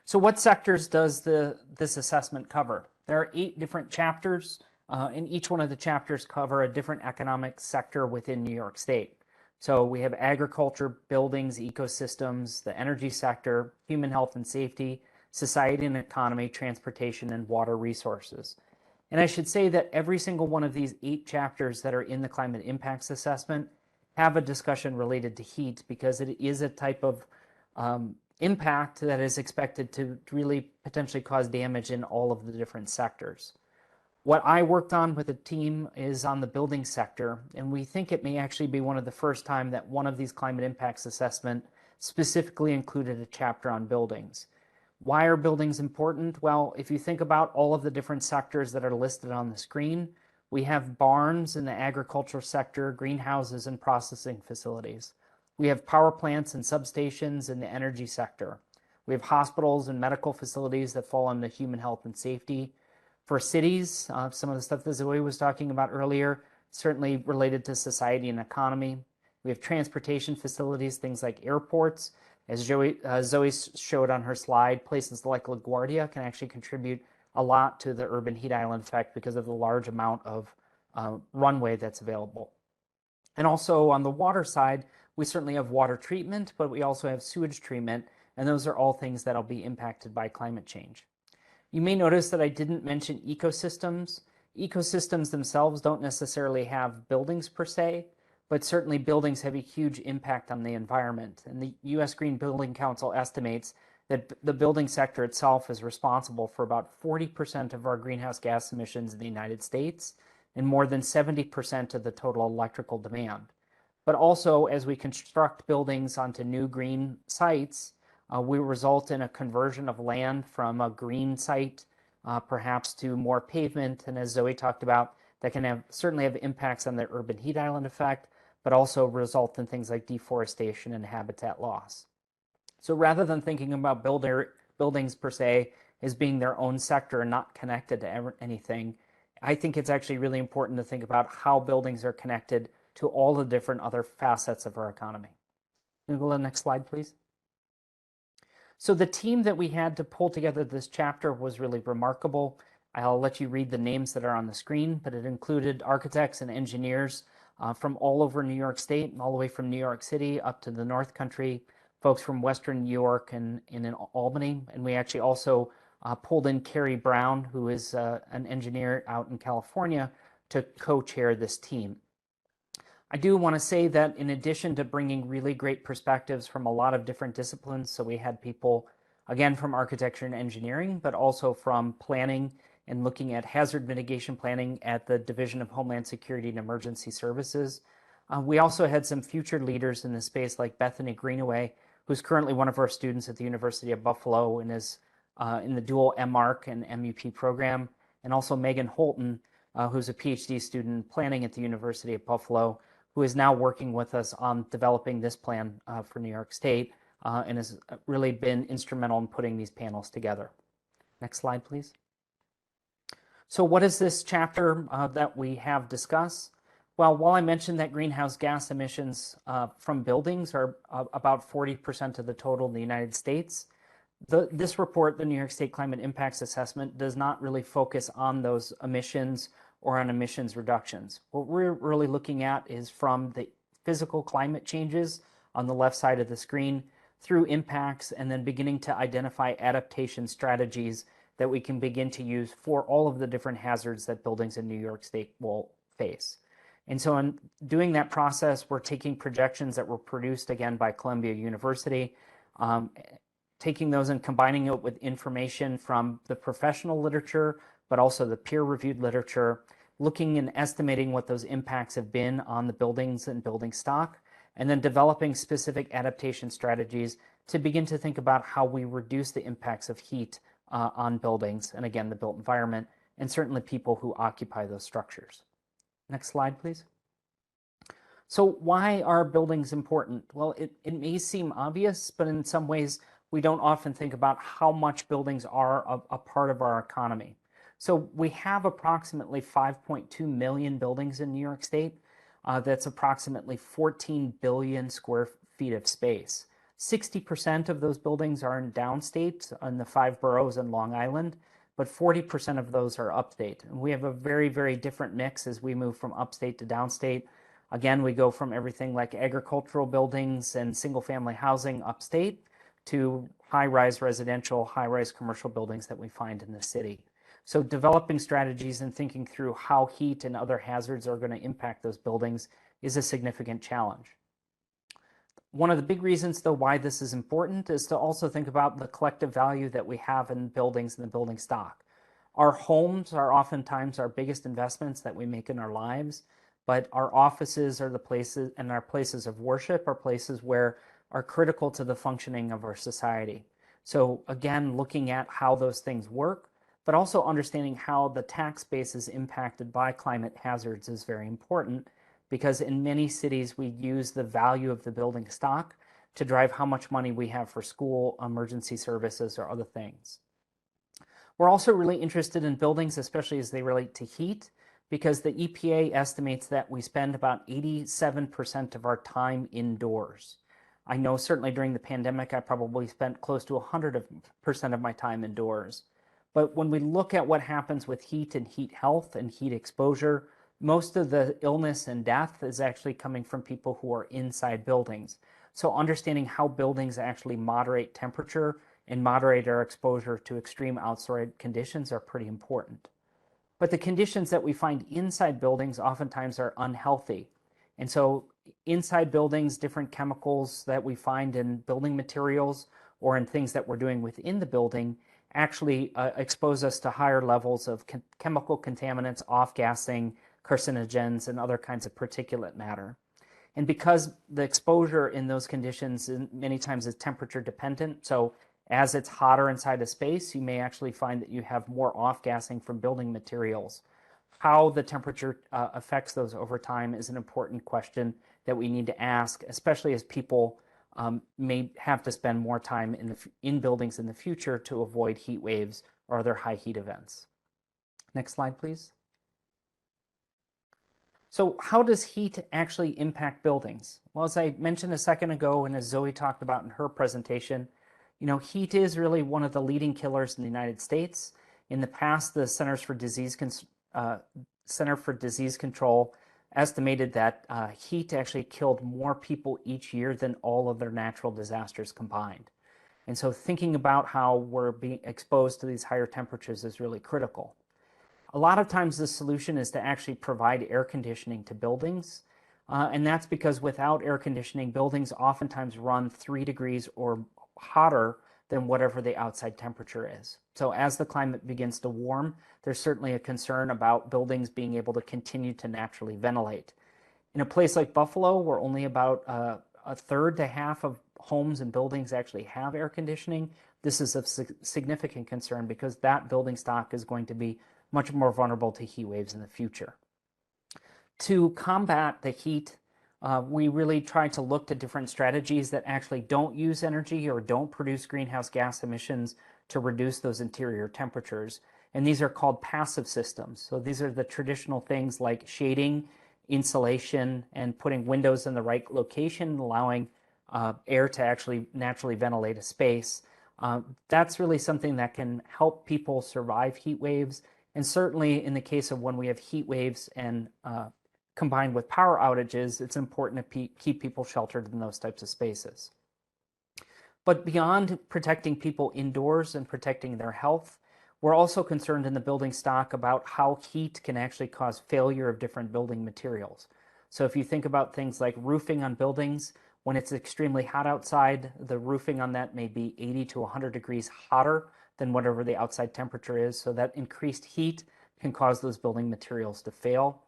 So what sectors does this assessment cover? There are 8 different chapters, and each one of the chapters cover a different economic sector within New York State. So we have agriculture, buildings, ecosystems, the energy sector, human health and safety, society and economy, transportation, and water resources. And I should say that every single one of these 8 chapters that are in the climate impacts assessment have a discussion related to heat, because it is a type of impact that is expected to really potentially cause damage in all of the different sectors. What I worked on with the team is on the building sector, and we think it may actually be one of the first time that one of these climate impacts assessment specifically included a chapter on buildings. Why are buildings important? Well, if you think about all of the different sectors that are listed on the screen, we have barns in the agricultural sector, greenhouses and processing facilities. We have power plants and substations in the energy sector. We have hospitals and medical facilities that fall under human health and safety. For cities, some of the stuff that Zoe was talking about earlier, certainly related to society and economy. We have transportation facilities, things like airports. As Zoe showed on her slide, places like LaGuardia can actually contribute a lot to the urban heat island effect because of the large amount of runway that's available. And also on the water side, we certainly have water treatment, but we also have sewage treatment, and those are all things that'll be impacted by climate change. You may notice that I didn't mention ecosystems. Ecosystems themselves don't necessarily have buildings per se, but certainly buildings have a huge impact on the environment. And the U.S. Green Building Council estimates that the building sector itself is responsible for about 40% of our greenhouse gas emissions in the United States and more than 70% of the total electrical demand. But also, as we construct buildings onto new green sites, we result in a conversion of land from a green site, perhaps to more pavement. And as Zoe talked about, that can certainly have impacts on the urban heat island effect, but also result in things like deforestation and habitat loss. So rather than thinking about buildings per se as being their own sector and not connected to anything, I think it's actually really important to think about how buildings are connected to all the different other facets of our economy. Can we go to the next slide, please? So the team that we had to pull together this chapter was really remarkable. I'll let you read the names that are on the screen, but it included architects and engineers from all over New York State and all the way from New York City up to the North Country, folks from Western New York and in Albany. And we actually also pulled in Carrie Brown, who is an engineer out in California, to co-chair this team. I do want to say that in addition to bringing really great perspectives from a lot of different disciplines, so we had people, again, from architecture and engineering, but also from planning and looking at hazard mitigation planning at the Division of Homeland Security and Emergency Services. We also had some future leaders in the space like Bethany Greenaway, who's currently one of our students at the University of Buffalo and is in the dual MArch and MUP program, and also Megan Holton, who's a PhD student in planning at the University of Buffalo, who is now working with us on developing this plan for New York State and has really been instrumental in putting these panels together. Next slide, please. So what is this chapter that we have discussed? Well, while I mentioned that greenhouse gas emissions from buildings are about 40% of the total in the United States, this report, the New York State Climate Impacts Assessment, does not really focus on those emissions or on emissions reductions. What we're really looking at is from the physical climate changes on the left side of the screen through impacts and then beginning to identify adaptation strategies that we can begin to use for all of the different hazards that buildings in New York State will face. And so in doing that process, we're taking projections that were produced again by Columbia University, taking those and combining it with information from the professional literature, but also the peer-reviewed literature, looking and estimating what those impacts have been on the buildings and building stock, and then developing specific adaptation strategies to begin to think about how we reduce the impacts of heat on buildings, and again, the built environment, and certainly people who occupy those structures. Next slide, please. So why are buildings important? Well, it may seem obvious, but in some ways, we don't often think about how much buildings are a part of our economy. So we have approximately 5.2 million buildings in New York State. That's approximately 14 billion square feet of space. 60% of those buildings are in downstate in the 5 boroughs and Long Island, but 40% of those are upstate. And we have a very, very different mix as we move from upstate to downstate. Again, we go from everything like agricultural buildings and single-family housing upstate to high-rise residential, high-rise commercial buildings that we find in the city. So developing strategies and thinking through how heat and other hazards are going to impact those buildings is a significant challenge. One of the big reasons, though, why this is important is to also think about the collective value that we have in buildings and the building stock. Our homes are oftentimes our biggest investments that we make in our lives, but our offices are the places, and our places of worship are places where are critical to the functioning of our society. So again, looking at how those things work, but also understanding how the tax base is impacted by climate hazards is very important, because in many cities we use the value of the building stock to drive how much money we have for school, emergency services, or other things. We're also really interested in buildings, especially as they relate to heat, because the EPA estimates that we spend about 87% of our time indoors. I know certainly during the pandemic, I probably spent close to 100% of my time indoors. But when we look at what happens with heat and heat health and heat exposure, most of the illness and death is actually coming from people who are inside buildings. So understanding how buildings actually moderate temperature and moderate our exposure to extreme outside conditions are pretty important. But the conditions that we find inside buildings oftentimes are unhealthy. And so inside buildings, different chemicals that we find in building materials or in things that we're doing within the building actually expose us to higher levels of chemical contaminants, off-gassing, carcinogens, and other kinds of particulate matter. And because the exposure in those conditions many times is temperature dependent, so as it's hotter inside a space, you may actually find that you have more off-gassing from building materials. How the temperature affects those over time is an important question that we need to ask, especially as people may have to spend more time in buildings in the future to avoid heat waves or other high heat events. Next slide, please. So how does heat actually impact buildings? Well, as I mentioned a second ago, and as Zoe talked about in her presentation, heat is really one of the leading killers in the United States. In the past, the Center for Disease Control estimated that heat actually killed more people each year than all of their natural disasters combined. And so thinking about how we're being exposed to these higher temperatures is really critical. A lot of times the solution is to actually provide air conditioning to buildings. And that's because without air conditioning, buildings oftentimes run 3 degrees or hotter than whatever the outside temperature is. So as the climate begins to warm, there's certainly a concern about buildings being able to continue to naturally ventilate. In a place like Buffalo, where only about a third to half of homes and buildings actually have air conditioning, this is of significant concern because that building stock is going to be much more vulnerable to heat waves in the future. To combat the heat, we really try to look at different strategies that actually don't use energy or don't produce greenhouse gas emissions to reduce those interior temperatures. And these are called passive systems. So these are the traditional things like shading, insulation, and putting windows in the right location, allowing air to actually naturally ventilate a space. That's really something that can help people survive heat waves. And certainly in the case of when we have heat waves and combined with power outages, it's important to keep people sheltered in those types of spaces. But beyond protecting people indoors and protecting their health, we're also concerned in the building stock about how heat can actually cause failure of different building materials. So if you think about things like roofing on buildings, when it's extremely hot outside, the roofing on that may be 80 to 100 degrees hotter than whatever the outside temperature is. So that increased heat can cause those building materials to fail.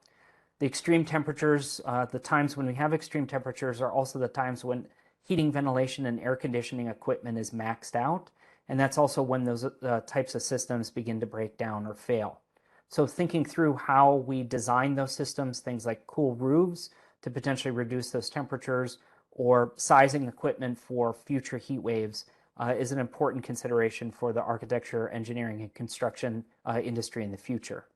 The extreme temperatures, the times when we have extreme temperatures are also the times when heating, ventilation, and air conditioning equipment is maxed out. And that's also when those types of systems begin to break down or fail. So thinking through how we design those systems, things like cool roofs to potentially reduce those temperatures, or sizing equipment for future heat waves is an important consideration for the architecture, engineering, and construction industry in the future.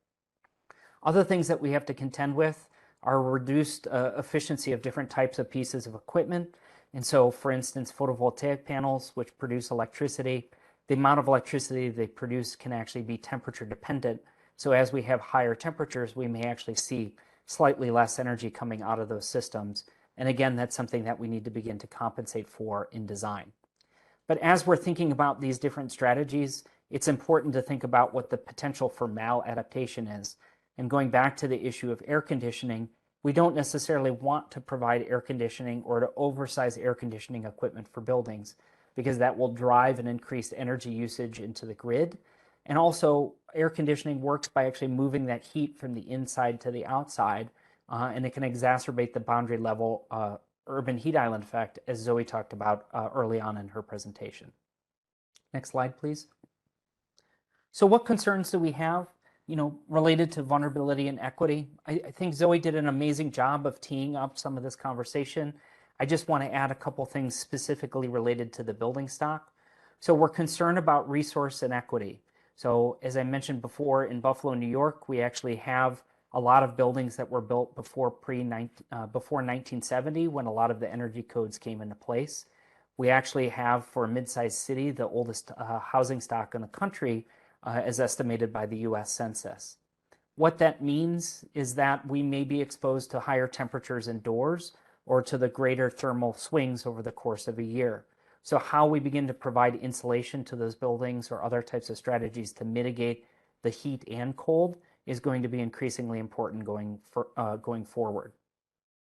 Other things that we have to contend with are reduced efficiency of different types of pieces of equipment. And so, for instance, photovoltaic panels, which produce electricity, the amount of electricity they produce can actually be temperature dependent. So as we have higher temperatures, we may actually see slightly less energy coming out of those systems. And again, that's something that we need to begin to compensate for in design. But as we're thinking about these different strategies, it's important to think about what the potential for maladaptation is. And going back to the issue of air conditioning, we don't necessarily want to provide air conditioning or to oversize air conditioning equipment for buildings, because that will drive an increased energy usage into the grid. And also, air conditioning works by actually moving that heat from the inside to the outside, and it can exacerbate the boundary level urban heat island effect, as Zoe talked about early on in her presentation. Next slide, please. So what concerns do we have, related to vulnerability and equity? I think Zoe did an amazing job of teeing up some of this conversation. I just want to add a couple things specifically related to the building stock. So we're concerned about resource and equity. So as I mentioned before, in Buffalo, New York, we actually have a lot of buildings that were built before 1970, when a lot of the energy codes came into place. We actually have, for a mid-sized city, the oldest housing stock in the country, as estimated by the US Census. What that means is that we may be exposed to higher temperatures indoors or to the greater thermal swings over the course of a year. So how we begin to provide insulation to those buildings or other types of strategies to mitigate the heat and cold is going to be increasingly important going forward.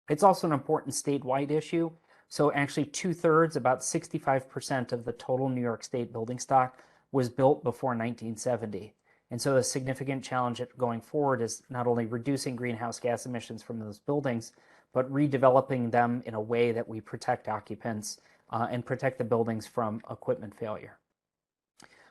It's also an important statewide issue. So actually 2/3, about 65% of the total New York State building stock was built before 1970. And so a significant challenge going forward is not only reducing greenhouse gas emissions from those buildings, but redeveloping them in a way that we protect occupants and protect the buildings from equipment failure.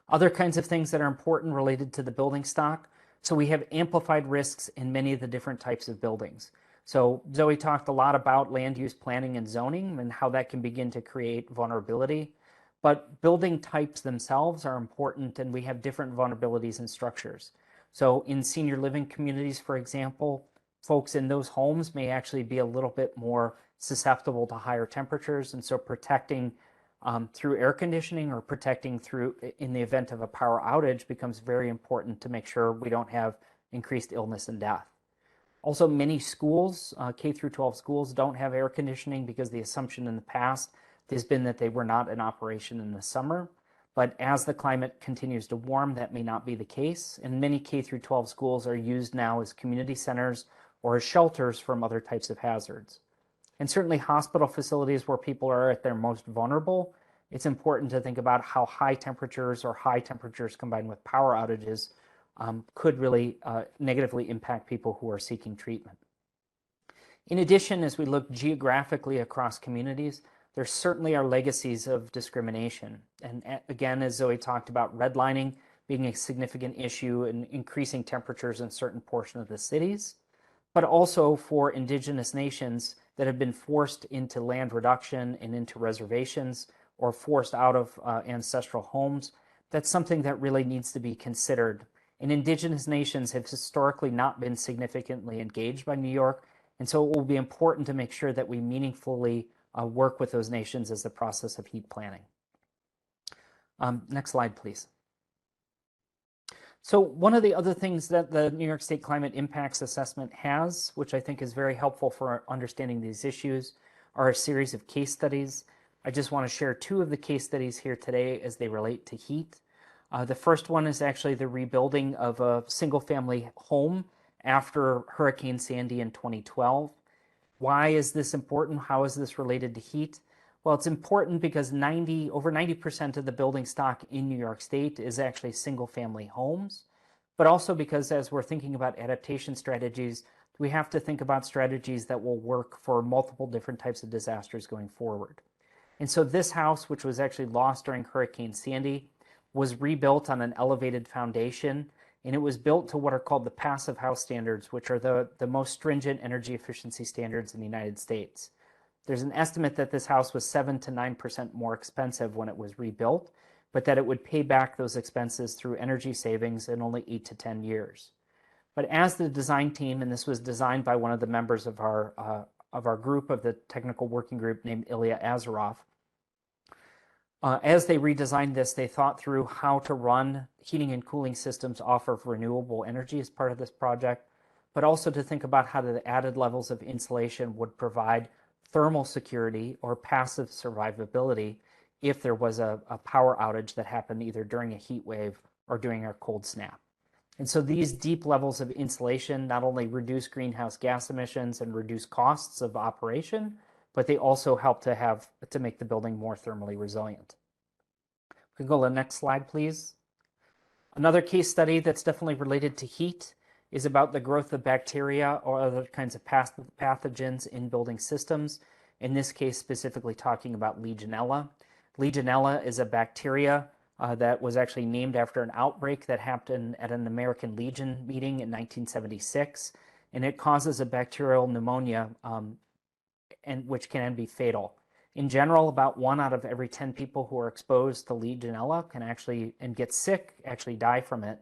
Other kinds of things that are important related to the building stock. So we have amplified risks in many of the different types of buildings. So Zoe talked a lot about land use planning and zoning and how that can begin to create vulnerability. But building types themselves are important, and we have different vulnerabilities and structures. So in senior living communities, for example, folks in those homes may actually be a little bit more susceptible to higher temperatures. And so protecting through air conditioning or protecting through in the event of a power outage becomes very important to make sure we don't have increased illness and death. Also, many schools, K through 12 schools, don't have air conditioning because the assumption in the past has been that they were not in operation in the summer. But as the climate continues to warm, that may not be the case. And many K through 12 schools are used now as community centers or as shelters from other types of hazards. And certainly hospital facilities where people are at their most vulnerable, it's important to think about how high temperatures combined with power outages could really negatively impact people who are seeking treatment. In addition, as we look geographically across communities, there certainly are legacies of discrimination. And again, as Zoe talked about, redlining being a significant issue and increasing temperatures in certain portions of the cities, but also for indigenous nations that have been forced into land reduction and into reservations or forced out of ancestral homes. That's something that really needs to be considered. And indigenous nations have historically not been significantly engaged by New York. And so it will be important to make sure that we meaningfully work with those nations as the process of heat planning. Next slide, please. So one of the other things that the New York State Climate Impacts Assessment has, which I think is very helpful for understanding these issues, are a series of case studies. I just want to share two of the case studies here today as they relate to heat. The first one is actually the rebuilding of a single-family home after Hurricane Sandy in 2012. Why is this important? How is this related to heat? Well, it's important because over 90% of the building stock in New York State is actually single-family homes, but also because as we're thinking about adaptation strategies, we have to think about strategies that will work for multiple different types of disasters going forward. And so this house, which was actually lost during Hurricane Sandy, was rebuilt on an elevated foundation, and it was built to what are called the passive house standards, which are the most stringent energy efficiency standards in the United States. There's an estimate that this house was 7 to 9% more expensive when it was rebuilt, but that it would pay back those expenses through energy savings in only 8 to 10 years. But as the design team, and this was designed by one of the members of our group, of the technical working group named Ilya Azaroff, as they redesigned this, they thought through how to run heating and cooling systems off of renewable energy as part of this project, but also to think about how the added levels of insulation would provide thermal security or passive survivability if there was a power outage that happened either during a heat wave or during a cold snap. And so these deep levels of insulation not only reduce greenhouse gas emissions and reduce costs of operation, but they also help to make the building more thermally resilient. We can go to the next slide, please. Another case study that's definitely related to heat is about the growth of bacteria or other kinds of pathogens in building systems. In this case, specifically talking about Legionella. Legionella is a bacteria that was actually named after an outbreak that happened at an American Legion meeting in 1976. And it causes a bacterial pneumonia, and which can be fatal. In general, about 1 out of every 10 people who are exposed to Legionella can actually, and get sick, actually die from it.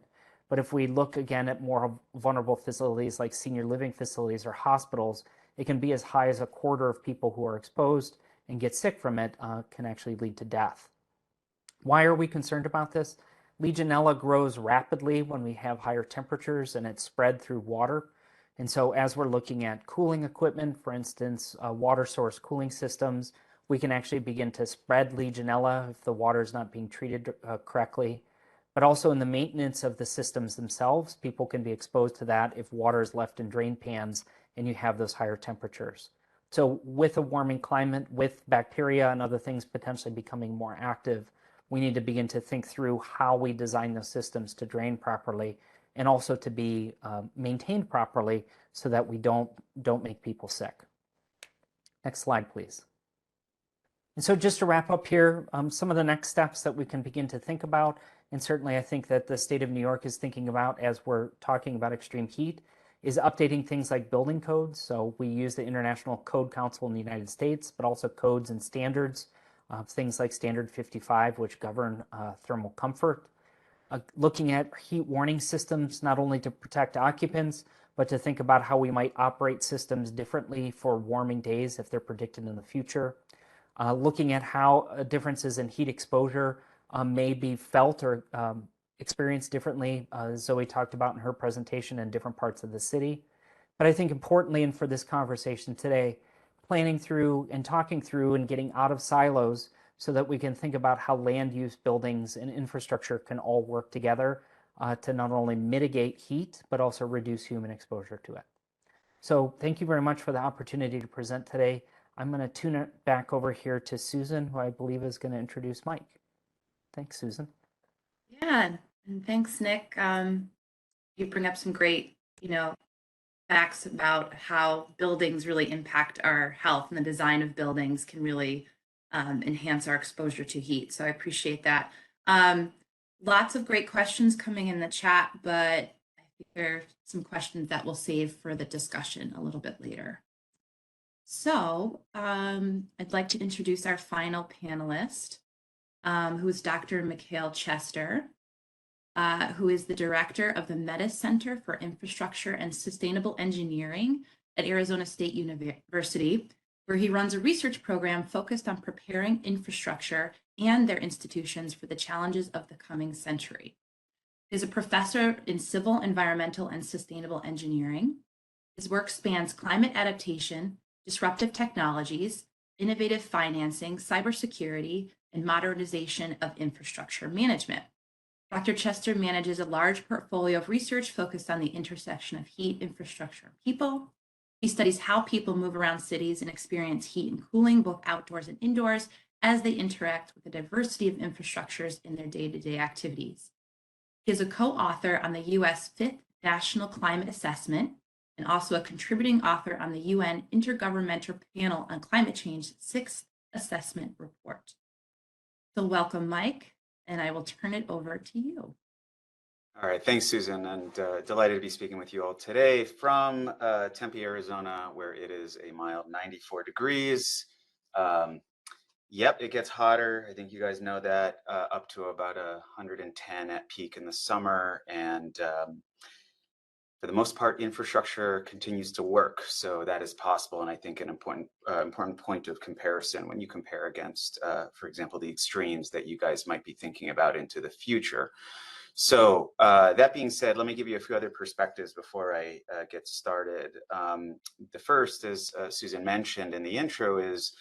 But if we look again at more vulnerable facilities like senior living facilities or hospitals, it can be as high as a quarter of people who are exposed and get sick from it can actually lead to death. Why are we concerned about this? Legionella grows rapidly when we have higher temperatures and it's spread through water. And so as we're looking at cooling equipment, for instance, water source cooling systems, we can actually begin to spread Legionella if the water is not being treated correctly. But also in the maintenance of the systems themselves, people can be exposed to that if water is left in drain pans and you have those higher temperatures. So with a warming climate, with bacteria and other things potentially becoming more active, we need to begin to think through how we design those systems to drain properly and also to be maintained properly so that we don't make people sick. Next slide, please. And so just to wrap up here, some of the next steps that we can begin to think about, and certainly I think that the state of New York is thinking about as we're talking about extreme heat, is updating things like building codes. So we use the International Code Council in the United States, but also codes and standards, things like Standard 55, which govern thermal comfort. Looking at heat warning systems, not only to protect occupants, but to think about how we might operate systems differently for warming days if they're predicted in the future. Looking at how differences in heat exposure may be felt or experienced differently, Zoe talked about in her presentation in different parts of the city. But I think importantly, and for this conversation today, planning through and talking through and getting out of silos so that we can think about how land use, buildings, and infrastructure can all work together to not only mitigate heat, but also reduce human exposure to it. So thank you very much for the opportunity to present today. I'm going to tune it back over here to Susan, who I believe is going to introduce Mike. Thanks, Susan. Yeah, and thanks, Nick. You bring up some great, facts about how buildings really impact our health, and the design of buildings can really enhance our exposure to heat. So I appreciate that. Lots of great questions coming in the chat, but I think there are some questions that we'll save for the discussion a little bit later. So I'd like to introduce our final panelist, who is Dr. Mikhail Chester, who is the director of the Metis Center for Infrastructure and Sustainable Engineering at Arizona State University, where he runs a research program focused on preparing infrastructure and their institutions for the challenges of the coming century. He is a professor in civil, environmental, and sustainable engineering. His work spans climate adaptation, disruptive technologies, innovative financing, cybersecurity, and modernization of infrastructure management. Dr. Chester manages a large portfolio of research focused on the intersection of heat, infrastructure, and people. He studies how people move around cities and experience heat and cooling, both outdoors and indoors, as they interact with the diversity of infrastructures in their day-to-day activities. He is a co-author on the U.S. 5th National Climate Assessment, and also a contributing author on the UN Intergovernmental Panel on Climate Change 6th Assessment Report. So welcome, Mike, and I will turn it over to you. All right, thanks, Susan, and delighted to be speaking with you all today from Tempe, Arizona, where it is a mild 94 degrees. Yep, it gets hotter. I think you guys know that, up to about 110 at peak in the summer, and for the most part, infrastructure continues to work, so that is possible, and I think an important point of comparison when you compare against, for example, the extremes that you guys might be thinking about into the future. So that being said, let me give you a few other perspectives before I get started. The first, as Susan mentioned in the intro, is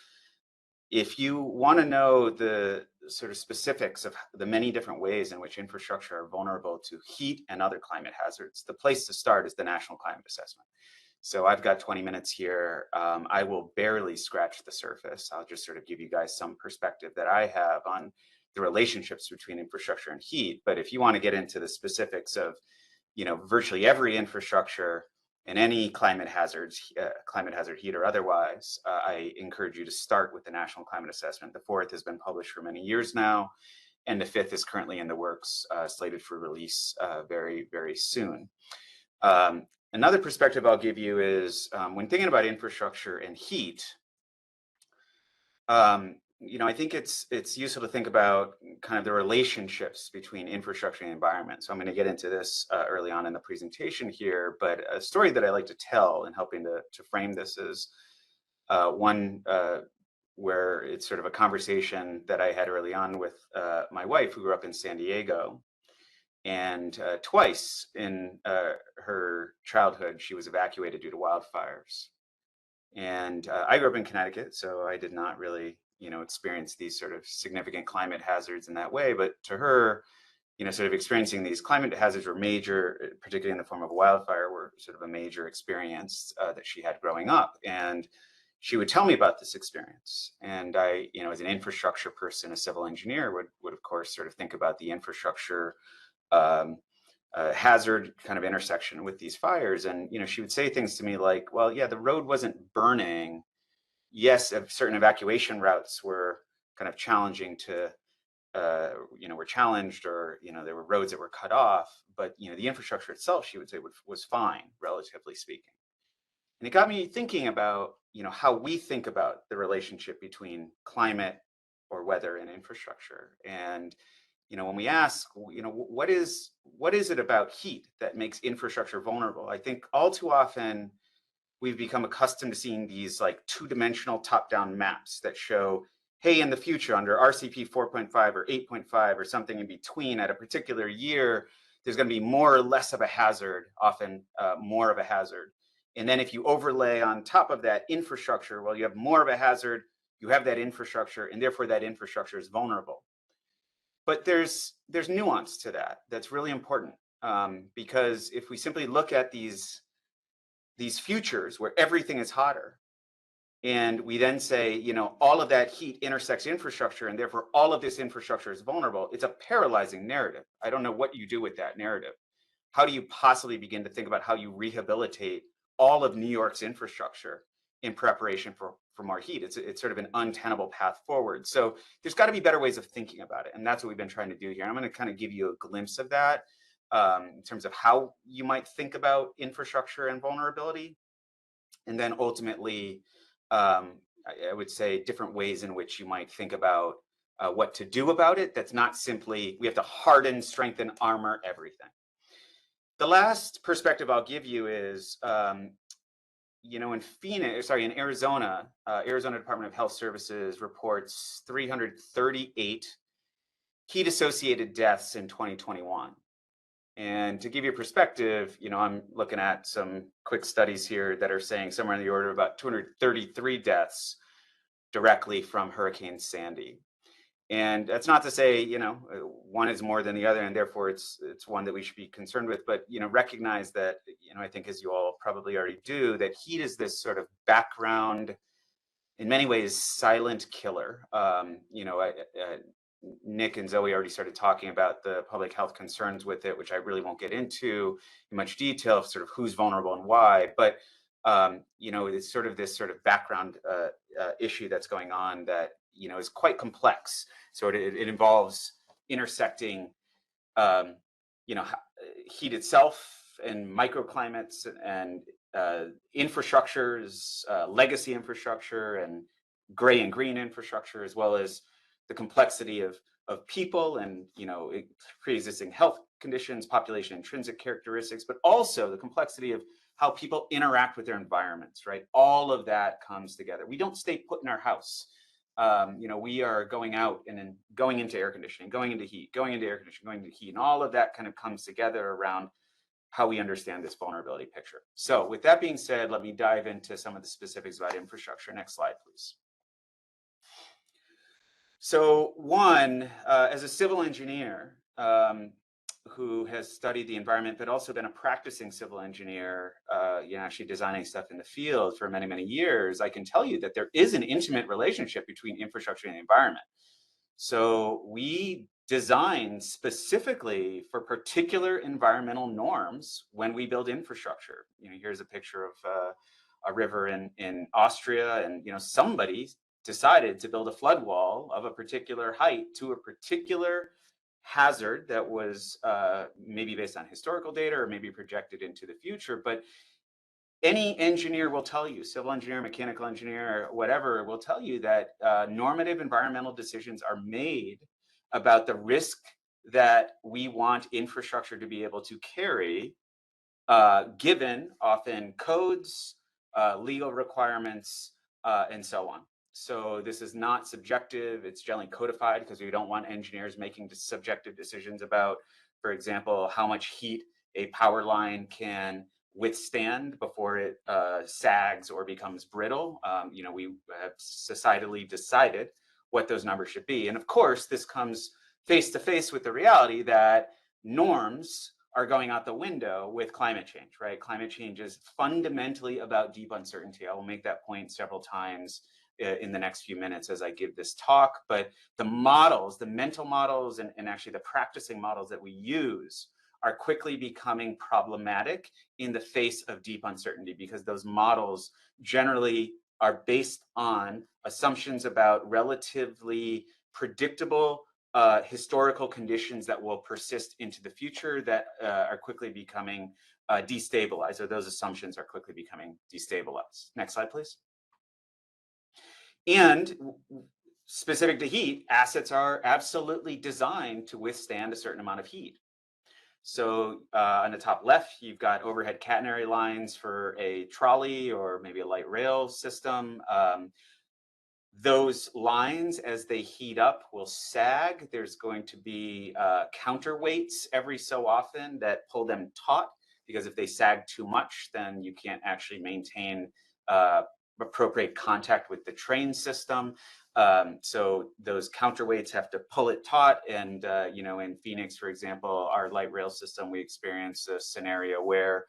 if you want to know the sort of specifics of the many different ways in which infrastructure are vulnerable to heat and other climate hazards, the place to start is the National Climate Assessment. So I've got 20 minutes here. I will barely scratch the surface. I'll just sort of give you guys some perspective that I have on the relationships between infrastructure and heat. But if you want to get into the specifics of, virtually every infrastructure and any climate hazard, heat or otherwise, I encourage you to start with the National Climate Assessment. The fourth has been published for many years now, and the fifth is currently in the works, slated for release very, very soon. Another perspective I'll give you is when thinking about infrastructure and heat, I think it's useful to think about kind of the relationships between infrastructure and environment. So I'm going to get into this early on in the presentation here, but a story that I like to tell in helping to frame this is one where it's sort of a conversation that I had early on with my wife, who grew up in San Diego. And twice in her childhood, she was evacuated due to wildfires. And I grew up in Connecticut, so I did not really, experience these sort of significant climate hazards in that way. But to her, sort of experiencing these climate hazards were major, particularly in the form of a wildfire, were sort of a major experience that she had growing up. And she would tell me about this experience. And I, as an infrastructure person, a civil engineer, would of course sort of think about the infrastructure hazard kind of intersection with these fires. And, she would say things to me like, well, yeah, the road wasn't burning. Yes, certain evacuation routes were kind of challenging to, were challenged, or, there were roads that were cut off, but, the infrastructure itself, she would say, was fine, relatively speaking. And it got me thinking about, how we think about the relationship between climate or weather and infrastructure. And, when we ask, what is it about heat that makes infrastructure vulnerable? I think all too often we've become accustomed to seeing these like two-dimensional top-down maps that show, hey, in the future under RCP 4.5 or 8.5 or something in between at a particular year, there's going to be more or less of a hazard, often more of a hazard. And then if you overlay on top of that infrastructure, well, you have more of a hazard, you have that infrastructure, and therefore that infrastructure is vulnerable. But there's nuance to that that's really important, because if we simply look at these futures where everything is hotter, and we then say, all of that heat intersects infrastructure, and therefore all of this infrastructure is vulnerable, it's a paralyzing narrative. I don't know what you do with that narrative. How do you possibly begin to think about how you rehabilitate all of New York's infrastructure in preparation for more heat? It's sort of an untenable path forward. So there's got to be better ways of thinking about it. And that's what we've been trying to do here. I'm going to kind of give you a glimpse of that in terms of how you might think about infrastructure and vulnerability. And then ultimately, I would say different ways in which you might think about what to do about it. That's not simply, we have to harden, strengthen, armor everything. The last perspective I'll give you is, in Arizona, Arizona Department of Health Services reports 338 heat-associated deaths in 2021. And to give you a perspective, I'm looking at some quick studies here that are saying somewhere in the order of about 233 deaths directly from Hurricane Sandy. And that's not to say, one is more than the other, and therefore it's one that we should be concerned with. But, recognize that, I think, as you all probably already do, that heat is this sort of background, in many ways, silent killer. Nick and Zoe already started talking about the public health concerns with it, which I really won't get into in much detail, sort of who's vulnerable and why. But, it's sort of this sort of background issue that's going on that, is quite complex. So it involves intersecting, heat itself and microclimates and infrastructures, legacy infrastructure and gray and green infrastructure, as well as the complexity of people and, pre-existing health conditions, population intrinsic characteristics, but also the complexity of how people interact with their environments, right? All of that comes together. We don't stay put in our house. We are going out and then going into air conditioning, going into heat, going into air conditioning, going into heat, and all of that kind of comes together around how we understand this vulnerability picture. So with that being said, let me dive into some of the specifics about infrastructure. Next slide, please. So one, as a civil engineer who has studied the environment, but also been a practicing civil engineer, actually designing stuff in the field for many, many years, I can tell you that there is an intimate relationship between infrastructure and the environment. So we design specifically for particular environmental norms when we build infrastructure. Here's a picture of a river in Austria, and somebody decided to build a flood wall of a particular height to a particular hazard that was maybe based on historical data or maybe projected into the future. But any engineer will tell you, civil engineer, mechanical engineer, whatever, will tell you that normative environmental decisions are made about the risk that we want infrastructure to be able to carry, given often codes, legal requirements, and so on. So this is not subjective. It's generally codified because we don't want engineers making subjective decisions about, for example, how much heat a power line can withstand before it sags or becomes brittle. We have societally decided what those numbers should be. And of course, this comes face to face with the reality that norms are going out the window with climate change, right? Climate change is fundamentally about deep uncertainty. I will make that point several times in the next few minutes as I give this talk. But the models, the mental models, and actually the practicing models that we use are quickly becoming problematic in the face of deep uncertainty, because those models generally are based on assumptions about relatively predictable historical conditions that will persist into the future that are quickly becoming destabilized, or those assumptions are quickly becoming destabilized. Next slide, please. And specific to heat, assets are absolutely designed to withstand a certain amount of heat. So on the top left, you've got overhead catenary lines for a trolley or maybe a light rail system. Those lines, as they heat up, will sag. There's going to be counterweights every so often that pull them taut, because if they sag too much, then you can't actually maintain appropriate contact with the train system. So those counterweights have to pull it taut. And, in Phoenix, for example, our light rail system, we experienced a scenario where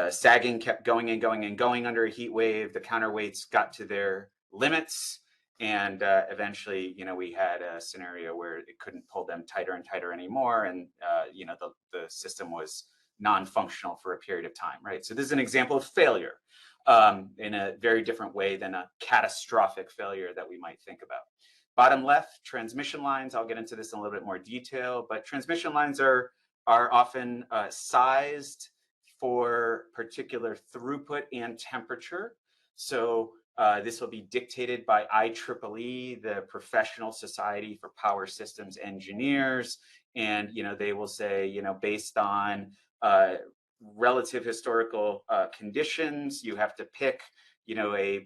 sagging kept going and going and going under a heat wave. The counterweights got to their limits. And eventually, we had a scenario where it couldn't pull them tighter and tighter anymore. And, the system was non-functional for a period of time, right? So this is an example of failure in a very different way than a catastrophic failure that we might think about. Bottom left, transmission lines. I'll get into this in a little bit more detail, but transmission lines are often sized for particular throughput and temperature. So this will be dictated by IEEE, the Professional Society for Power Systems Engineers. And, they will say, based on relative historical conditions, you have to pick, a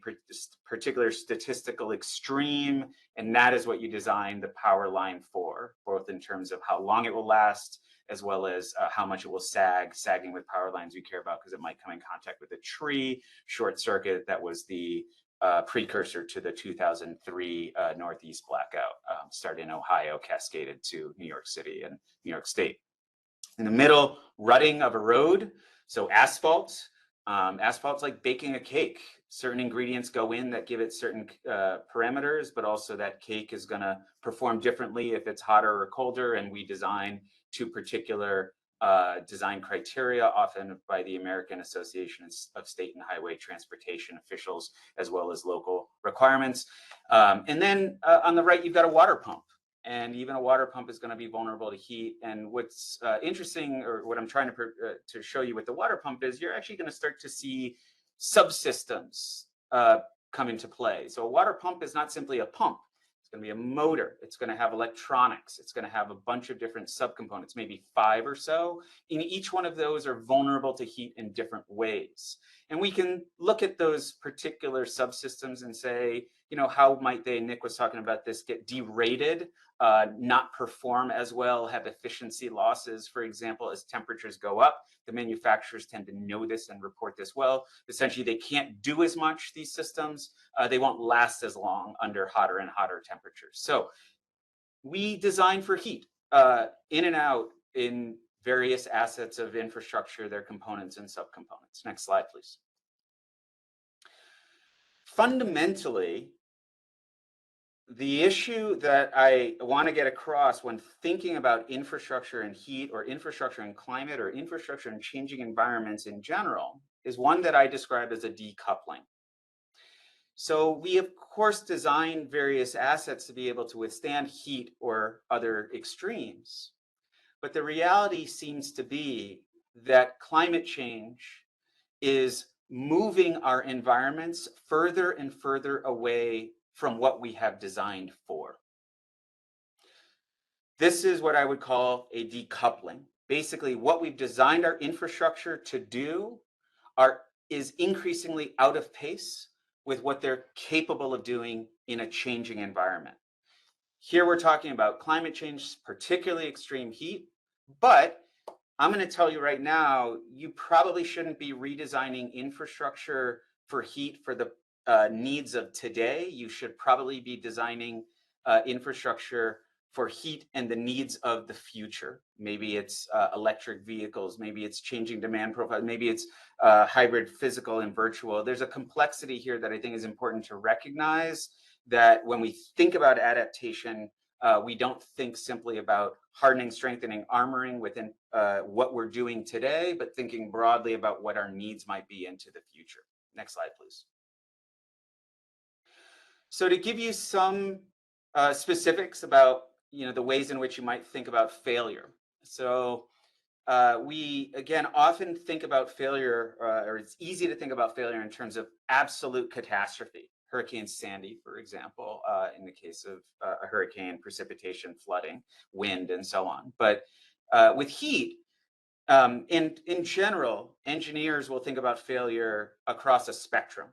particular statistical extreme, and that is what you design the power line for, both in terms of how long it will last, as well as how much it will sag. Sagging with power lines we care about because it might come in contact with a tree, short circuit. That was the precursor to the 2003 Northeast blackout, started in Ohio, cascaded to New York City and New York State. In the middle, rutting of a road. So asphalt. Asphalt's like baking a cake. Certain ingredients go in that give it certain parameters, but also that cake is going to perform differently if it's hotter or colder. And we design to particular design criteria, often by the American Association of State and Highway Transportation officials, as well as local requirements. And then on the right, you've got a water pump. And even a water pump is going to be vulnerable to heat. And what's interesting, or what I'm trying to show you with the water pump, is you're actually going to start to see subsystems come into play. So a water pump is not simply a pump. It's going to be a motor. It's going to have electronics. It's going to have a bunch of different subcomponents, maybe 5 or so. And each one of those are vulnerable to heat in different ways. And we can look at those particular subsystems and say, how might they, Nick was talking about this, get derated, not perform as well, have efficiency losses, for example, as temperatures go up. The manufacturers tend to know this and report this well. Essentially, they can't do as much, these systems. They won't last as long under hotter and hotter temperatures. So we design for heat in and out in various assets of infrastructure, their components and subcomponents. Next slide, please. Fundamentally, the issue that I want to get across when thinking about infrastructure and heat, or infrastructure and climate, or infrastructure and changing environments in general, is one that I describe as a decoupling. So we, of course, design various assets to be able to withstand heat or other extremes. But the reality seems to be that climate change is moving our environments further and further away from what we have designed for. This is what I would call a decoupling. Basically, what we've designed our infrastructure to do is increasingly out of pace with what they're capable of doing in a changing environment. Here we're talking about climate change, particularly extreme heat, but I'm going to tell you right now, you probably shouldn't be redesigning infrastructure for heat for the needs of today. You should probably be designing infrastructure for heat and the needs of the future. Maybe it's electric vehicles, maybe it's changing demand profile, maybe it's hybrid physical and virtual. There's a complexity here that I think is important to recognize, that when we think about adaptation, we don't think simply about hardening, strengthening, armoring within what we're doing today, but thinking broadly about what our needs might be into the future. Next slide, please. So to give you some specifics about the ways in which you might think about failure. So we, again, often think about failure, or it's easy to think about failure in terms of absolute catastrophe. Hurricane Sandy, for example, in the case of a hurricane, precipitation, flooding, wind, and so on. But with heat, in general, engineers will think about failure across a spectrum.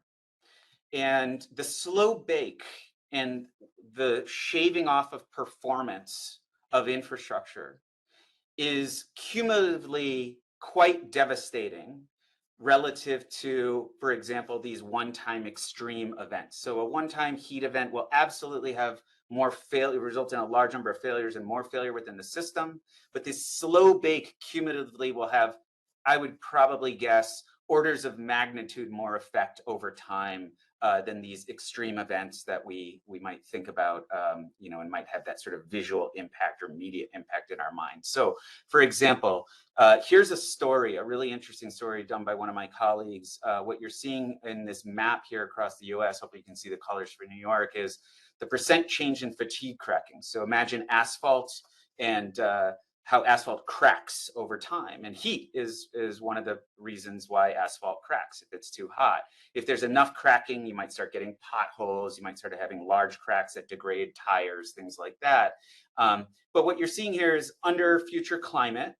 And the slow bake and the shaving off of performance of infrastructure is cumulatively quite devastating relative to, for example, these one-time extreme events. So a one-time heat event will absolutely have more failure, result in a large number of failures and more failure within the system. But this slow bake cumulatively will have, I would probably guess, orders of magnitude more effect over time than these extreme events that we might think about, and might have that sort of visual impact or immediate impact in our minds. So, for example, here's a story, a really interesting story done by one of my colleagues. What you're seeing in this map here across the US, hopefully you can see the colors for New York, is the percent change in fatigue cracking. So imagine asphalt and how asphalt cracks over time. And heat is one of the reasons why asphalt cracks if it's too hot. If there's enough cracking, you might start getting potholes, you might start having large cracks that degrade tires, things like that. But what you're seeing here is under future climate,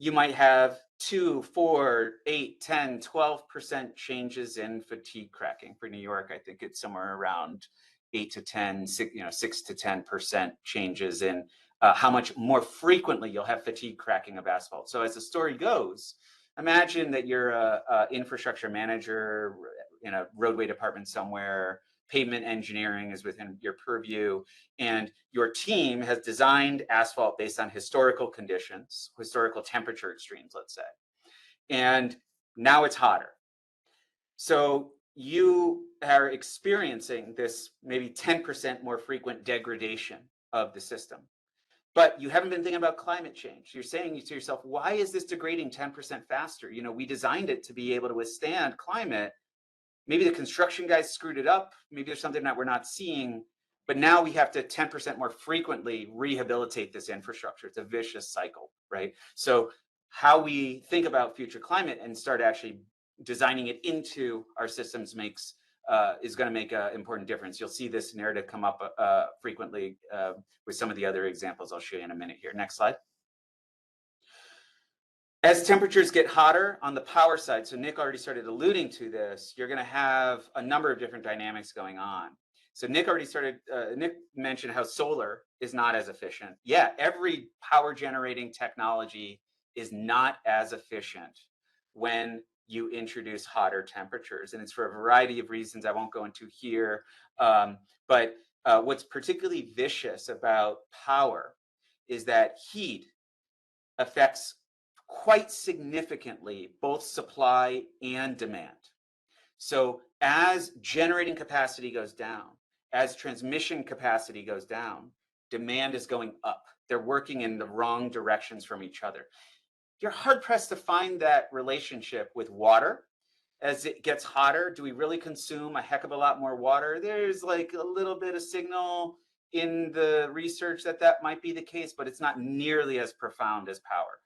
you might have 2, 4, 8, 10, 12% changes in fatigue cracking. For New York, I think it's somewhere around 8 to 10, 6 to 10% changes in how much more frequently you'll have fatigue cracking of asphalt. So as the story goes, imagine that you're a infrastructure manager in a roadway department somewhere, pavement engineering is within your purview, and your team has designed asphalt based on historical conditions, historical temperature extremes, let's say. And now it's hotter. So you are experiencing this maybe 10% more frequent degradation of the system. But you haven't been thinking about climate change. You're saying to yourself, why is this degrading 10% faster? We designed it to be able to withstand climate. Maybe the construction guys screwed it up. Maybe there's something that we're not seeing. But now we have to 10% more frequently rehabilitate this infrastructure. It's a vicious cycle, right? So how we think about future climate and start actually designing it into our systems is going to make an important difference. You'll see this narrative come up frequently with some of the other examples I'll show you in a minute here. Next slide. As temperatures get hotter on the power side, so Nick already started alluding to this, you're going to have a number of different dynamics going on. So Nick mentioned how solar is not as efficient. Yeah, every power generating technology is not as efficient when you introduce hotter temperatures. And it's for a variety of reasons I won't go into here. But what's particularly vicious about power is that heat affects quite significantly both supply and demand. So as generating capacity goes down, as transmission capacity goes down, demand is going up. They're working in the wrong directions from each other. You're hard pressed to find that relationship with water. As it gets hotter, do we really consume a heck of a lot more water? There's like a little bit of signal in the research that that might be the case, but it's not nearly as profound as power.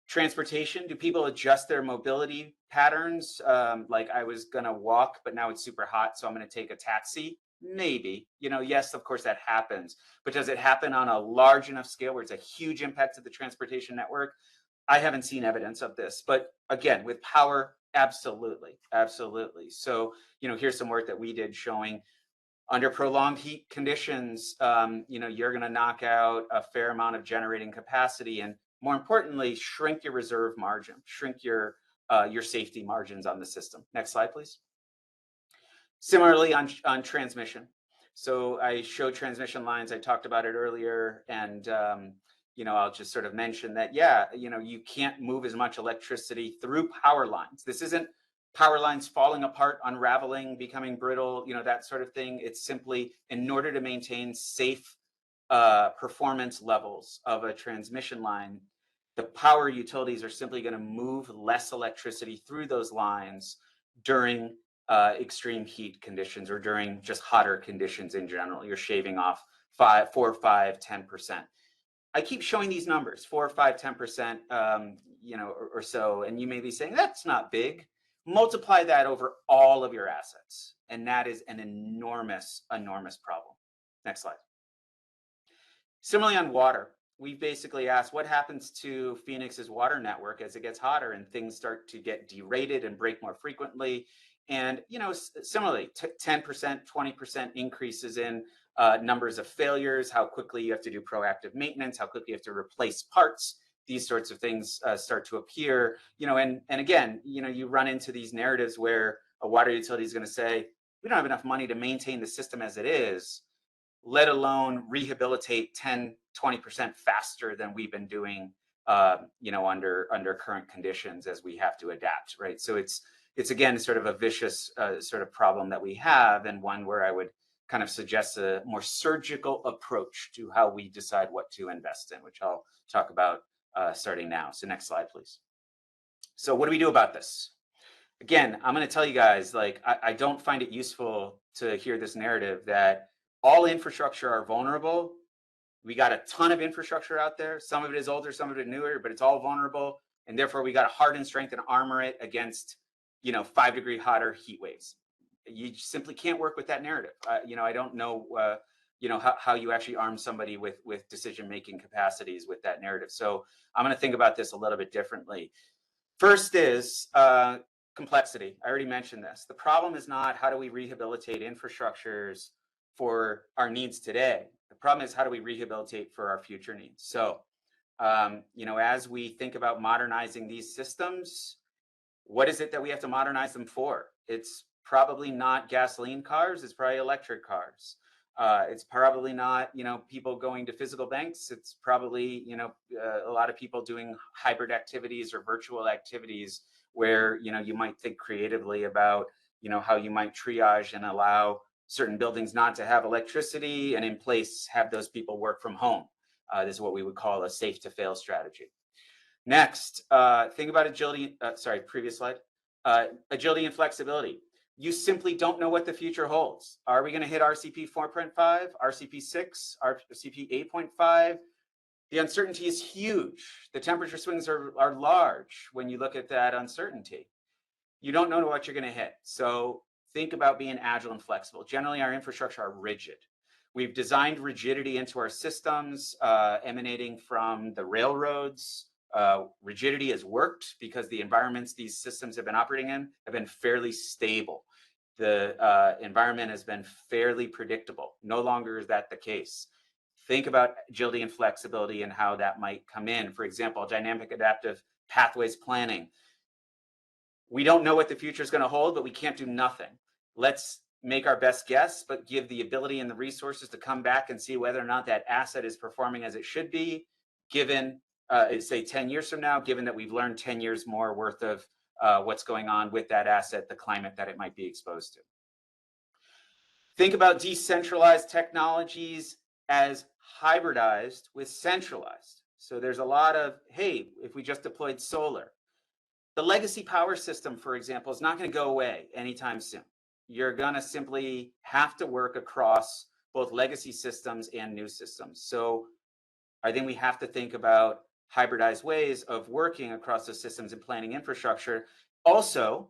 Transportation, do people adjust their mobility patterns? Like I was gonna walk, but now it's super hot, so I'm gonna take a taxi. Maybe, yes, of course that happens, but does it happen on a large enough scale where it's a huge impact to the transportation network? I haven't seen evidence of this, but again, with power, absolutely, absolutely. So, here's some work that we did showing under prolonged heat conditions, you're going to knock out a fair amount of generating capacity, and more importantly, shrink your reserve margin, shrink your safety margins on the system. Next slide, please. Similarly, on transmission. So I showed transmission lines. I talked about it earlier, and I'll just sort of mention that, you can't move as much electricity through power lines. This isn't power lines falling apart, unraveling, becoming brittle, that sort of thing. It's simply in order to maintain safe performance levels of a transmission line, the power utilities are simply going to move less electricity through those lines during extreme heat conditions or during just hotter conditions in general. You're shaving off 4, 5, 10%. I keep showing these numbers, 4, 5, 10%, or so, and you may be saying that's not big. Multiply that over all of your assets, and that is an enormous, enormous problem. Next slide. Similarly on water, we basically asked what happens to Phoenix's water network as it gets hotter and things start to get derated and break more frequently. And, similarly, 10%, 20% increases in numbers of failures, how quickly you have to do proactive maintenance, how quickly you have to replace parts. These sorts of things start to appear, and again, you run into these narratives where a water utility is going to say, we don't have enough money to maintain the system as it is, let alone rehabilitate 10, 20% faster than we've been doing, under current conditions as we have to adapt, right? So it's again, sort of a vicious sort of problem that we have, and one where I would kind of suggest a more surgical approach to how we decide what to invest in, which I'll talk about starting now. So next slide, please. So what do we do about this? Again, I'm going to tell you guys, I don't find it useful to hear this narrative that all infrastructure are vulnerable. We got a ton of infrastructure out there. Some of it is older, some of it newer, but it's all vulnerable. And therefore we got to harden, strengthen, armor it against, 5-degree hotter heat waves. You simply can't work with that narrative. I don't know, how you actually arm somebody with decision-making capacities with that narrative. So I'm going to think about this a little bit differently. First is complexity. I already mentioned this. The problem is not how do we rehabilitate infrastructures for our needs today. The problem is how do we rehabilitate for our future needs. So, as we think about modernizing these systems, what is it that we have to modernize them for? It's probably not gasoline cars. It's probably electric cars. It's probably not, people going to physical banks. It's probably, a lot of people doing hybrid activities or virtual activities where, you might think creatively about, how you might triage and allow certain buildings not to have electricity and in place have those people work from home. This is what we would call a safe to fail strategy. Next, think about agility. Previous slide. Agility and flexibility. You simply don't know what the future holds. Are we going to hit RCP 4.5, RCP 6, RCP 8.5? The uncertainty is huge. The temperature swings are large when you look at that uncertainty. You don't know what you're going to hit. So think about being agile and flexible. Generally, our infrastructure are rigid. We've designed rigidity into our systems, emanating from the railroads. Rigidity has worked because the environments these systems have been operating in have been fairly stable. The environment has been fairly predictable. No longer is that the case. Think about agility and flexibility and how that might come in. For example, dynamic adaptive pathways planning. We don't know what the future is going to hold, but we can't do nothing. Let's make our best guess, but give the ability and the resources to come back and see whether or not that asset is performing as it should be, given, say, 10 years from now, given that we've learned 10 years more worth of what's going on with that asset, the climate that it might be exposed to. Think about decentralized technologies as hybridized with centralized. So there's a lot of, hey, if we just deployed solar, the legacy power system, for example, is not going to go away anytime soon. You're going to simply have to work across both legacy systems and new systems. So I think we have to think about hybridized ways of working across the systems and planning infrastructure. Also,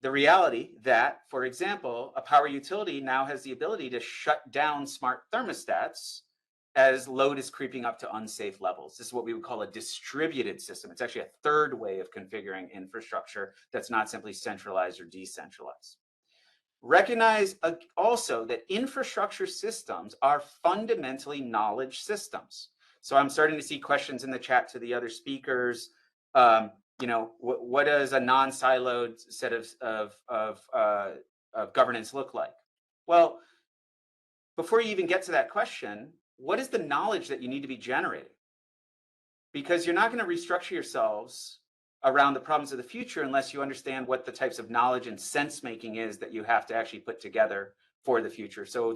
the reality that, for example, a power utility now has the ability to shut down smart thermostats as load is creeping up to unsafe levels. This is what we would call a distributed system. It's actually a third way of configuring infrastructure that's not simply centralized or decentralized. Recognize also that infrastructure systems are fundamentally knowledge systems. So I'm starting to see questions in the chat to the other speakers. You know, what does a non-siloed set of governance look like? Well, before you even get to that question, what is the knowledge that you need to be generating? Because you're not going to restructure yourselves around the problems of the future unless you understand what the types of knowledge and sense making is that you have to actually put together for the future. So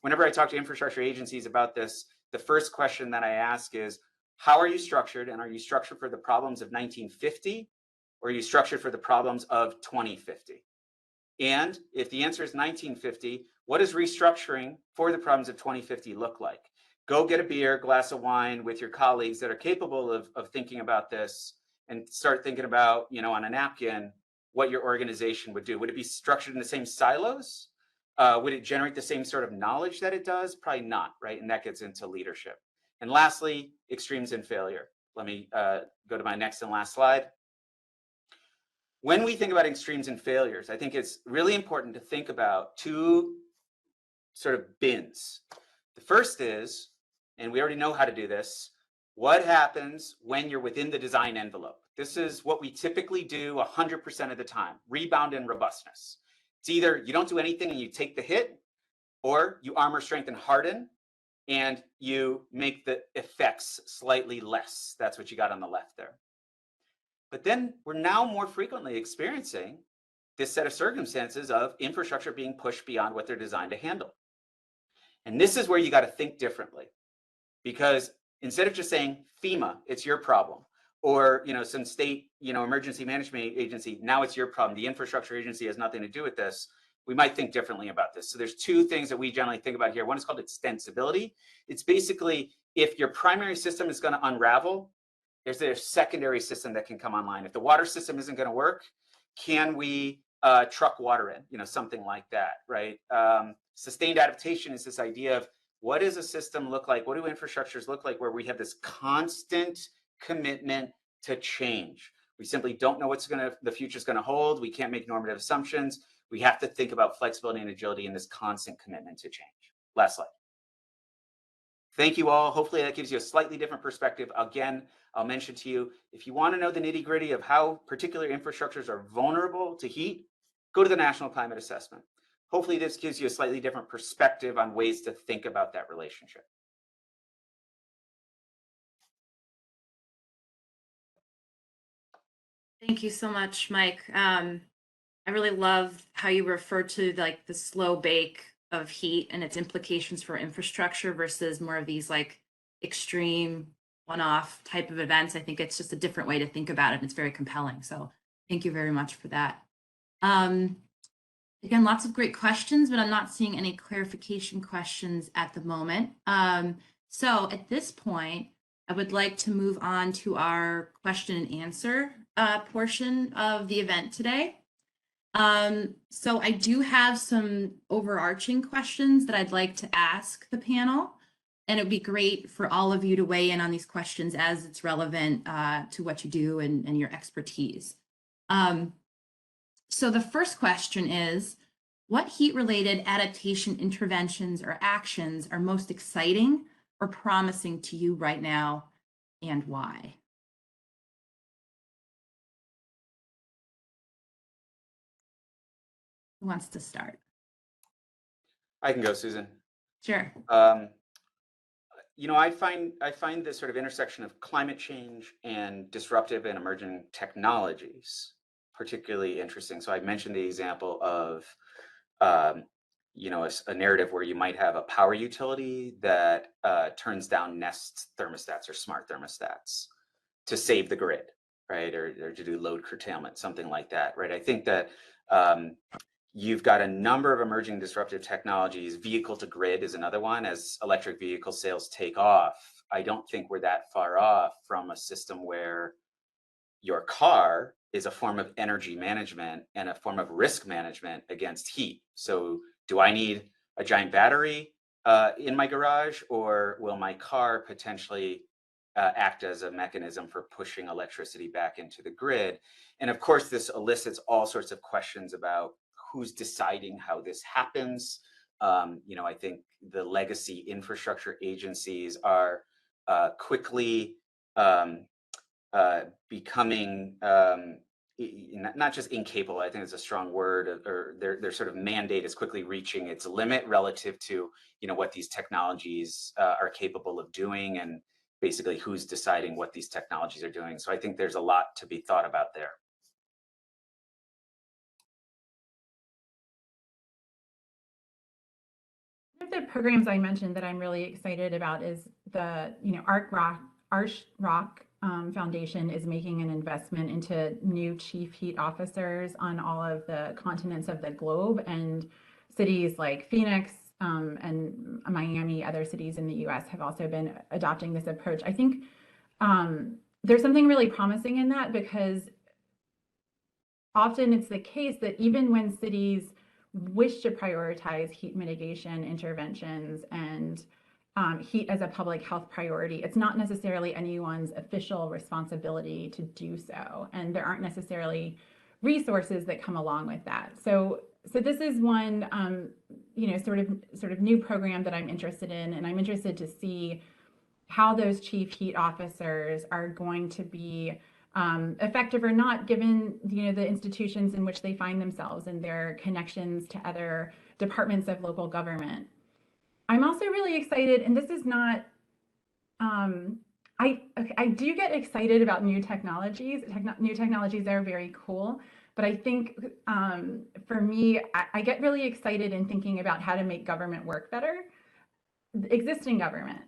whenever I talk to infrastructure agencies about this, the first question that I ask is, how are you structured? And are you structured for the problems of 1950? Or are you structured for the problems of 2050? And if the answer is 1950, what does restructuring for the problems of 2050 look like? Go get a beer, glass of wine with your colleagues that are capable of thinking about this, and start thinking about, you know, on a napkin, what your organization would do. Would it be structured in the same silos? Would it generate the same sort of knowledge that it does? Probably not, right? And that gets into leadership. And lastly, extremes and failure. Let me go to my next and last slide. When we think about extremes and failures, I think it's really important to think about two sort of bins. The first is, and we already know how to do this, what happens when you're within the design envelope? This is what we typically do 100% of the time, rebound and robustness. It's either you don't do anything and you take the hit, or you armor, strengthen, harden, and you make the effects slightly less. That's what you got on the left there. But then we're now more frequently experiencing this set of circumstances of infrastructure being pushed beyond what they're designed to handle. And this is where you got to think differently, because instead of just saying FEMA, it's your problem, or, you know, some state, you know, emergency management agency, now it's your problem, the infrastructure agency has nothing to do with this, we might think differently about this. So there's two things that we generally think about here. One is called extensibility. It's basically, if your primary system is going to unravel, is there a secondary system that can come online? If the water system isn't going to work, can we truck water in? You know, something like that, right? Sustained adaptation is this idea of, what does a system look like? What do infrastructures look like where we have this constant commitment to change? We simply don't know what's the future's going to hold. We can't make normative assumptions. We have to think about flexibility and agility in this constant commitment to change. Last slide. Thank you all. Hopefully that gives you a slightly different perspective. Again, I'll mention to you, if you want to know the nitty gritty of how particular infrastructures are vulnerable to heat, go to the National Climate Assessment. Hopefully this gives you a slightly different perspective on ways to think about that relationship. Thank you so much, Mike. I really love how you refer to like the slow bake of heat and its implications for infrastructure versus more of these like extreme one-off type of events. I think it's just a different way to think about it. And it's very compelling. So thank you very much for that. Again, lots of great questions, but I'm not seeing any clarification questions at the moment. So at this point, I would like to move on to our question and answer portion of the event today. So I do have some overarching questions that I'd like to ask the panel, and it'd be great for all of you to weigh in on these questions as it's relevant to what you do and your expertise. So the first question is, what heat-related adaptation interventions or actions are most exciting or promising to you right now, and why? Who wants to start? I can go, Susan. Sure. You know, I find this sort of intersection of climate change and disruptive and emerging technologies particularly interesting. So I mentioned the example of a narrative where you might have a power utility that turns down Nest thermostats or smart thermostats to save the grid, right? Or to do load curtailment, something like that, right? I think that you've got a number of emerging disruptive technologies. Vehicle to grid is another one. As electric vehicle sales take off, I don't think we're that far off from a system where your car is a form of energy management and a form of risk management against heat. So do I need a giant battery in my garage, or will my car potentially act as a mechanism for pushing electricity back into the grid? And of course, this elicits all sorts of questions about who's deciding how this happens. I think the legacy infrastructure agencies are quickly becoming not just incapable, I think it's a strong word, or their sort of mandate is quickly reaching its limit relative to what these technologies are capable of doing, and basically who's deciding what these technologies are doing. So I think there's a lot to be thought about there. One of the programs I mentioned that I'm really excited about is the, Arch Rock Foundation is making an investment into new chief heat officers on all of the continents of the globe, and cities like Phoenix and Miami, other cities in the US have also been adopting this approach. I think there's something really promising in that, because often it's the case that even when cities wish to prioritize heat mitigation interventions and heat as a public health priority, it's not necessarily anyone's official responsibility to do so, and there aren't necessarily resources that come along with that. So this is one sort of new program that I'm interested in, and I'm interested to see how those chief heat officers are going to be effective or not, given the institutions in which they find themselves and their connections to other departments of local government. I'm also really excited, and this is not, I do get excited about new technologies. New technologies are very cool, but I think for me, I get really excited in thinking about how to make government work better, existing government.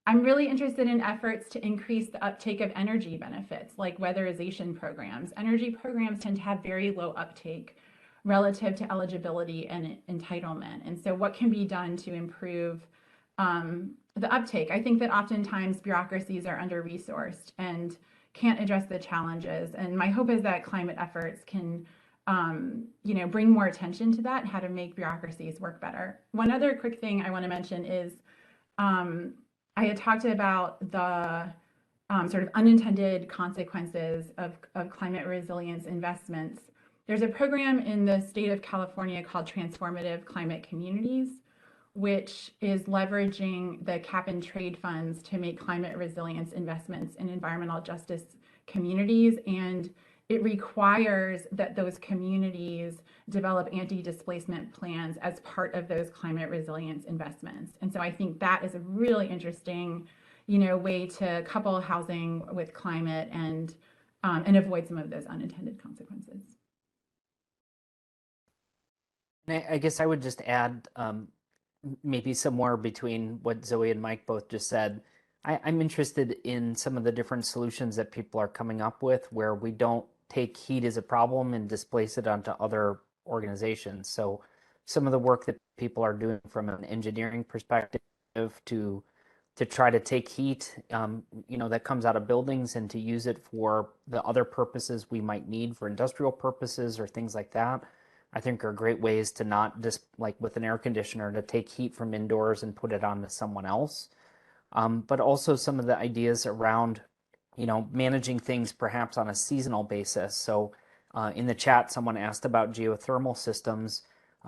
I'm really interested in efforts to increase the uptake of energy benefits, like weatherization programs. Energy programs tend to have very low uptake relative to eligibility and entitlement. And so what can be done to improve the uptake? I think that oftentimes bureaucracies are under-resourced and can't address the challenges. And my hope is that climate efforts can bring more attention to that, how to make bureaucracies work better. One other quick thing I want to mention is I had talked about the sort of unintended consequences of climate resilience investments. There's a program in the state of California called Transformative Climate Communities, which is leveraging the cap and trade funds to make climate resilience investments in environmental justice communities. And it requires that those communities develop anti-displacement plans as part of those climate resilience investments. And so I think that is a really interesting, way to couple housing with climate and avoid some of those unintended consequences. I guess I would just add maybe somewhere between what Zoe and Mike both just said. I'm interested in some of the different solutions that people are coming up with where we don't take heat as a problem and displace it onto other organizations. So some of the work that people are doing from an engineering perspective to try to take heat, that comes out of buildings and to use it for the other purposes we might need for industrial purposes or things like that, I think are great ways to not just like with an air conditioner to take heat from indoors and put it onto someone else. But also some of the ideas around managing things perhaps on a seasonal basis. So in the chat, someone asked about geothermal systems.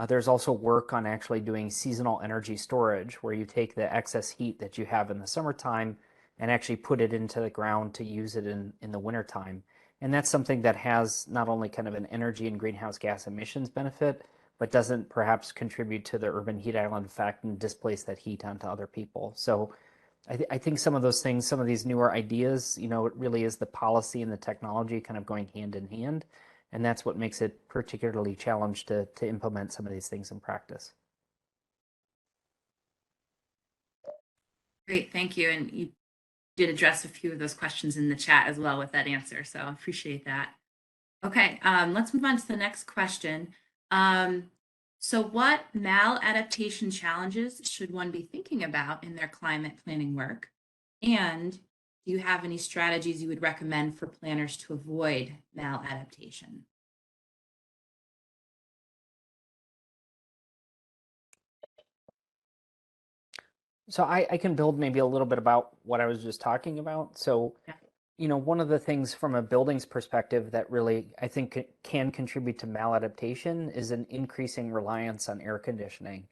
There's also work on actually doing seasonal energy storage, where you take the excess heat that you have in the summertime and actually put it into the ground to use it in the wintertime. And that's something that has not only kind of an energy and greenhouse gas emissions benefit, but doesn't perhaps contribute to the urban heat island effect and displace that heat onto other people. So I think some of those things, some of these newer ideas, it really is the policy and the technology kind of going hand in hand. And that's what makes it particularly challenged to implement some of these things in practice. Great, thank you. And you did address a few of those questions in the chat as well with that answer, so I appreciate that. Okay, let's move on to the next question. So what maladaptation challenges should one be thinking about in their climate planning work? And do you have any strategies you would recommend for planners to avoid maladaptation? So I can build maybe a little bit about what I was just talking about. So, you know, one of the things from a buildings perspective that really I think can contribute to maladaptation is an increasing reliance on air conditioning.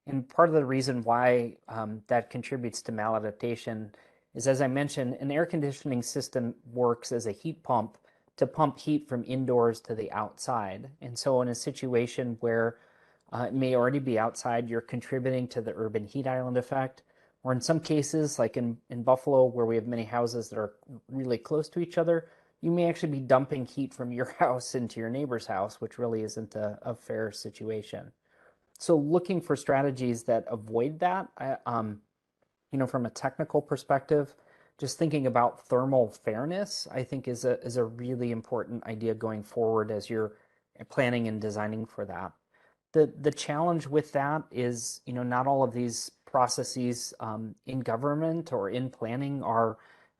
And part of the reason why that contributes to maladaptation is, as I mentioned, an air conditioning system works as a heat pump to pump heat from indoors to the outside. And so in a situation where it may already be outside, you're contributing to the urban heat island effect. Or in some cases, like in Buffalo, where we have many houses that are really close to each other, you may actually be dumping heat from your house into your neighbor's house, which really isn't a fair situation. So looking for strategies that avoid that, you know, from a technical perspective, just thinking about thermal fairness, I think is a really important idea going forward as you're planning and designing for that. The challenge with that is, you know, not all of these processes in government or in planning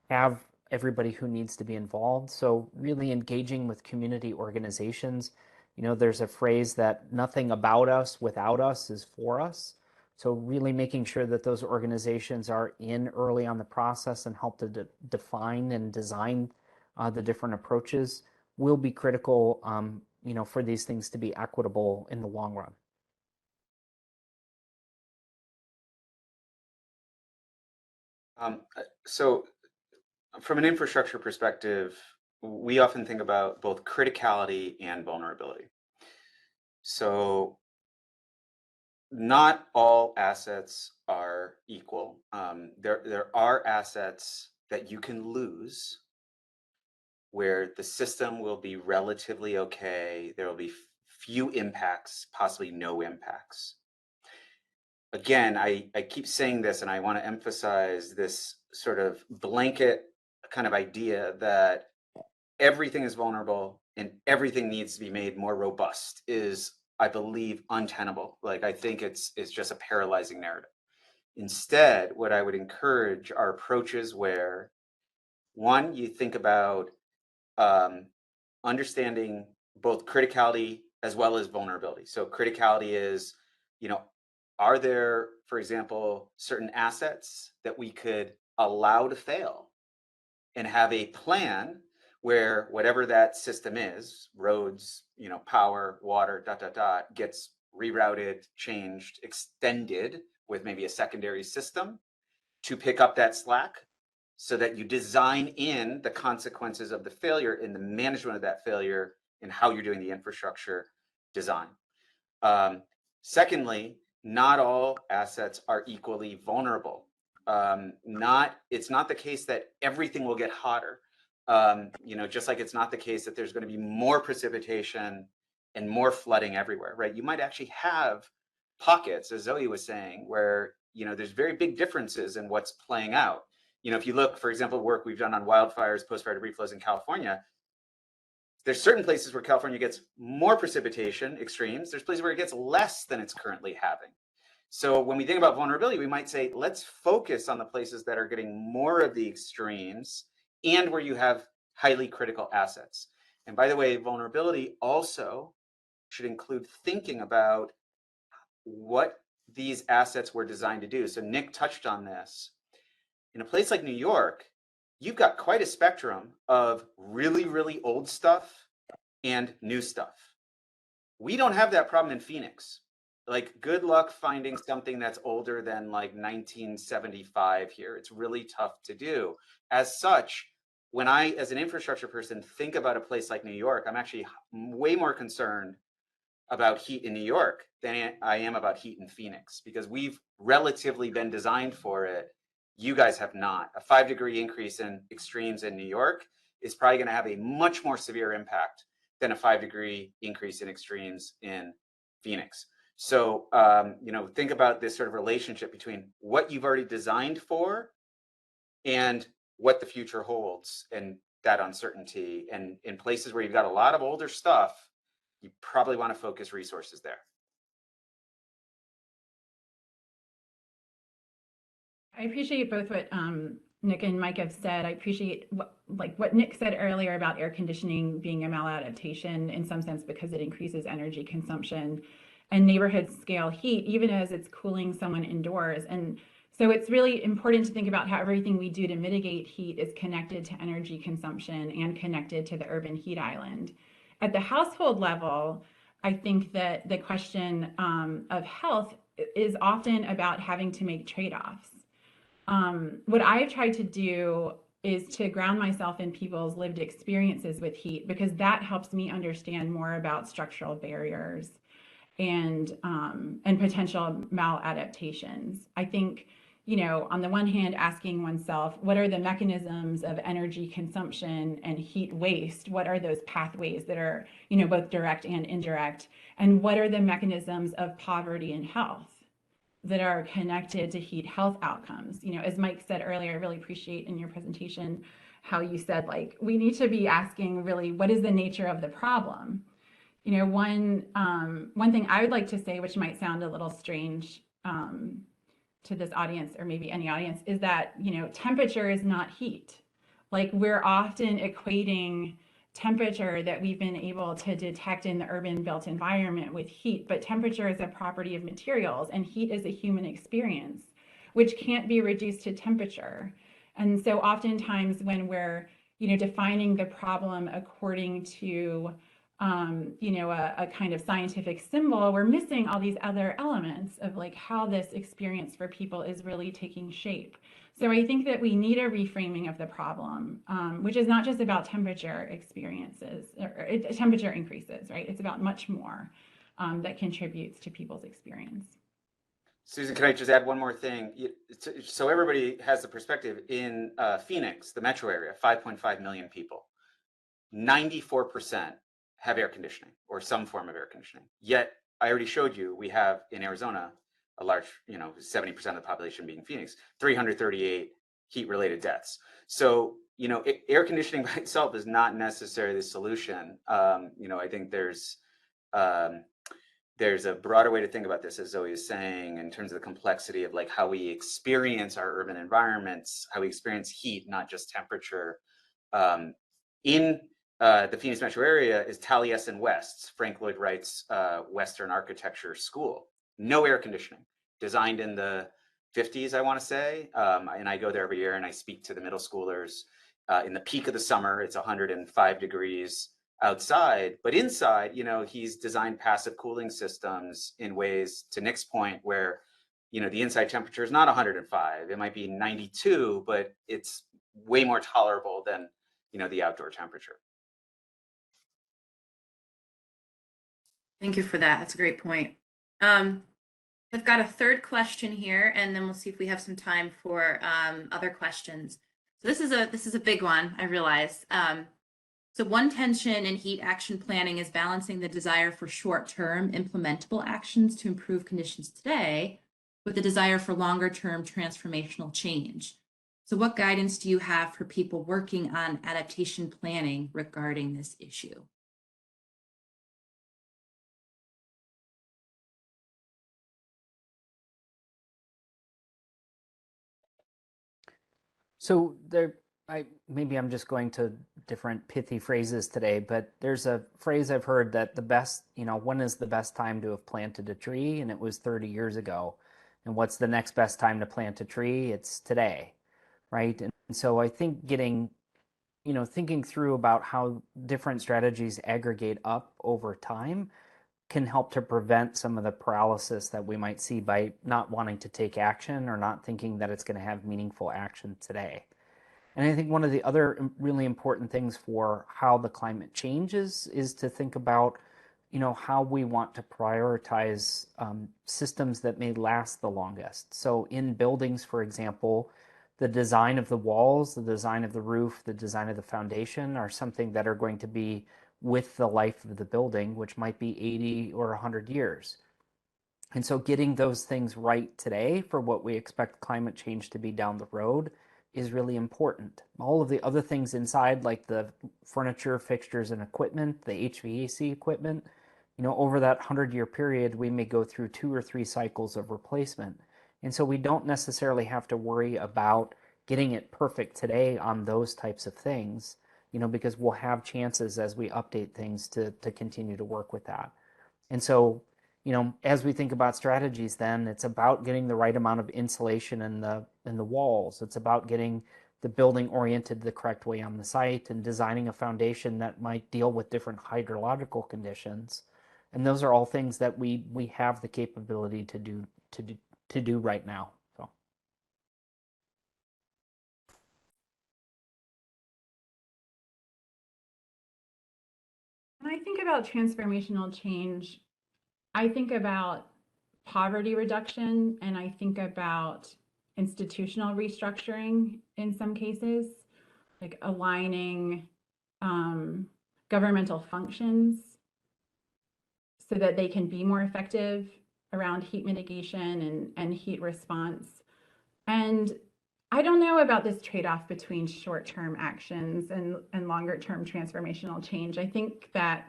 have everybody who needs to be involved. So really engaging with community organizations. You know, there's a phrase that nothing about us without us is for us. So really making sure that those organizations are in early on the process and help to define and design the different approaches will be critical, you know, for these things to be equitable in the long run. So from an infrastructure perspective, we often think about both criticality and vulnerability. So not all assets are equal. There are assets that you can lose where the system will be relatively okay. There will be few impacts, possibly no impacts. Again, I keep saying this, and I want to emphasize this sort of blanket kind of idea that everything is vulnerable and everything needs to be made more robust is, I believe, untenable. Like, I think it's just a paralyzing narrative. Instead, what I would encourage are approaches where, one, you think about understanding both criticality as well as vulnerability. So criticality is, you know, are there, for example, certain assets that we could allow to fail and have a plan where whatever that system is, roads, you know, power, water, gets rerouted, changed, extended with maybe a secondary system to pick up that slack, so that you design in the consequences of the failure in the management of that failure and how you're doing the infrastructure design. Secondly, not all assets are equally vulnerable. It's not the case that everything will get hotter. You know, just like it's not the case that there's going to be more precipitation and more flooding everywhere, right? You might actually have pockets, as Zoe was saying, where, you know, there's very big differences in what's playing out. You know, if you look, for example, work we've done on wildfires, post-fire debris flows in California, there's certain places where California gets more precipitation extremes. There's places where it gets less than it's currently having. So when we think about vulnerability, we might say, let's focus on the places that are getting more of the extremes and where you have highly critical assets. And by the way, vulnerability also should include thinking about what these assets were designed to do. So Nick touched on this. In a place like New York, you've got quite a spectrum of really, really old stuff and new stuff. We don't have that problem in Phoenix. Like, good luck finding something that's older than like 1975 here. It's really tough to do. As such, when I, as an infrastructure person, think about a place like New York, I'm actually way more concerned about heat in New York than I am about heat in Phoenix, because we've relatively been designed for it. You guys have not. A 5-degree increase in extremes in New York is probably going to have a much more severe impact than a 5-degree increase in extremes in Phoenix. So, think about this sort of relationship between what you've already designed for and what the future holds, and that uncertainty. And in places where you've got a lot of older stuff, you probably want to focus resources there. I appreciate both what Nick and Mike have said. I appreciate what Nick said earlier about air conditioning being a maladaptation in some sense because it increases energy consumption and neighborhood scale heat, even as it's cooling someone indoors. And so it's really important to think about how everything we do to mitigate heat is connected to energy consumption and connected to the urban heat island. At the household level, I think that the question of health is often about having to make trade-offs. What I've tried to do is to ground myself in people's lived experiences with heat, because that helps me understand more about structural barriers and potential maladaptations. I think, on the one hand, asking oneself, what are the mechanisms of energy consumption and heat waste? What are those pathways that are, both direct and indirect? And what are the mechanisms of poverty and health that are connected to heat health outcomes? As Mike said earlier, I really appreciate in your presentation how you said, we need to be asking really, what is the nature of the problem? One thing I would like to say, which might sound a little strange to this audience or maybe any audience, is that, temperature is not heat. We're often equating temperature that we've been able to detect in the urban built environment with heat, but temperature is a property of materials and heat is a human experience, which can't be reduced to temperature. And so oftentimes when we're, defining the problem according to a kind of scientific symbol, we're missing all these other elements of how this experience for people is really taking shape. So I think that we need a reframing of the problem, which is not just about temperature experiences or temperature increases, right? It's about much more that contributes to people's experience. Susan, can I just add one more thing? So everybody has the perspective in Phoenix, the metro area, 5.5 million people, 94% have air conditioning or some form of air conditioning. Yet I already showed you, we have in Arizona a large, 70% of the population being Phoenix, 338 heat-related deaths. So, air conditioning by itself is not necessarily the solution. I think there's a broader way to think about this, as Zoe is saying, in terms of the complexity of how we experience our urban environments, how we experience heat, not just temperature. In the Phoenix metro area is Taliesin West's, Frank Lloyd Wright's Western architecture school. No air conditioning, designed in the 50s, I want to say. And I go there every year and I speak to the middle schoolers. In the peak of the summer, it's 105 degrees outside, but inside, he's designed passive cooling systems in ways, to Nick's point, where, the inside temperature is not 105. It might be 92, but it's way more tolerable than, the outdoor temperature. Thank you for that. That's a great point. I've got a third question here, and then we'll see if we have some time for other questions. So this is a big one, I realize. So one tension in heat action planning is balancing the desire for short-term implementable actions to improve conditions today with the desire for longer-term transformational change. So what guidance do you have for people working on adaptation planning regarding this issue? So maybe I'm just going to different pithy phrases today, but there's a phrase I've heard that when is the best time to have planted a tree? And it was 30 years ago. And what's the next best time to plant a tree? It's today, right? And so I think thinking through about how different strategies aggregate up over time can help to prevent some of the paralysis that we might see by not wanting to take action or not thinking that it's going to have meaningful action today. And I think one of the other really important things for how the climate changes is to think about, how we want to prioritize systems that may last the longest. So in buildings, for example, the design of the walls, the design of the roof, the design of the foundation are something that are going to be with the life of the building, which might be 80 or 100 years. And so getting those things right today for what we expect climate change to be down the road is really important. All of the other things inside, like the furniture, fixtures, and equipment, the HVAC equipment, over that 100-year period, we may go through 2 or 3 cycles of replacement. And so we don't necessarily have to worry about getting it perfect today on those types of things, because we'll have chances as we update things to continue to work with that. And so, as we think about strategies, then it's about getting the right amount of insulation in the walls. It's about getting the building oriented the correct way on the site and designing a foundation that might deal with different hydrological conditions. And those are all things that we have the capability to do right now. So. When I think about transformational change, I think about poverty reduction, and I think about institutional restructuring in some cases, like aligning governmental functions so that they can be more effective around heat mitigation and heat response. And I don't know about this trade-off between short-term actions and longer-term transformational change. I think that,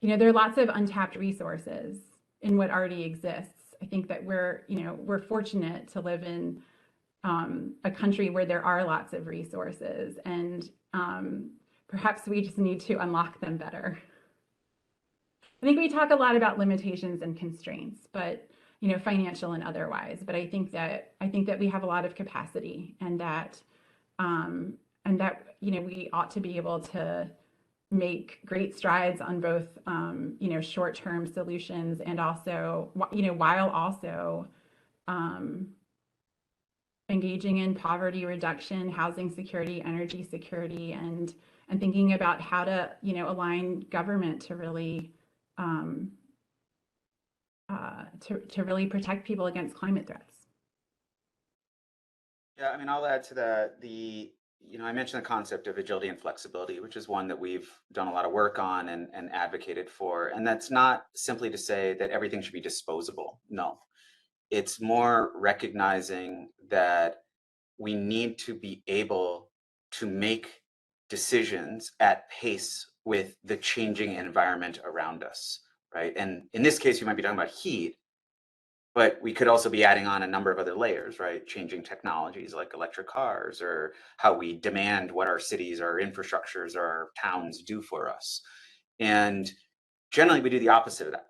there are lots of untapped resources in what already exists. I think that we're fortunate to live in a country where there are lots of resources, and perhaps we just need to unlock them better. I think we talk a lot about limitations and constraints, but financial and otherwise. But I think that we have a lot of capacity, and that we ought to be able to make great strides on both short-term solutions and also while also engaging in poverty reduction, housing security, energy security, and thinking about how to align government to really really protect people against climate threats. Yeah, I mean, I'll add to that. I mentioned the concept of agility and flexibility, which is one that we've done a lot of work on and advocated for. And that's not simply to say that everything should be disposable. No, it's more recognizing that we need to be able to make decisions at pace with the changing environment around us, right? And in this case, you might be talking about heat, but we could also be adding on a number of other layers, right? Changing technologies like electric cars, or how we demand what our cities, our infrastructures, or our towns do for us. And generally, we do the opposite of that.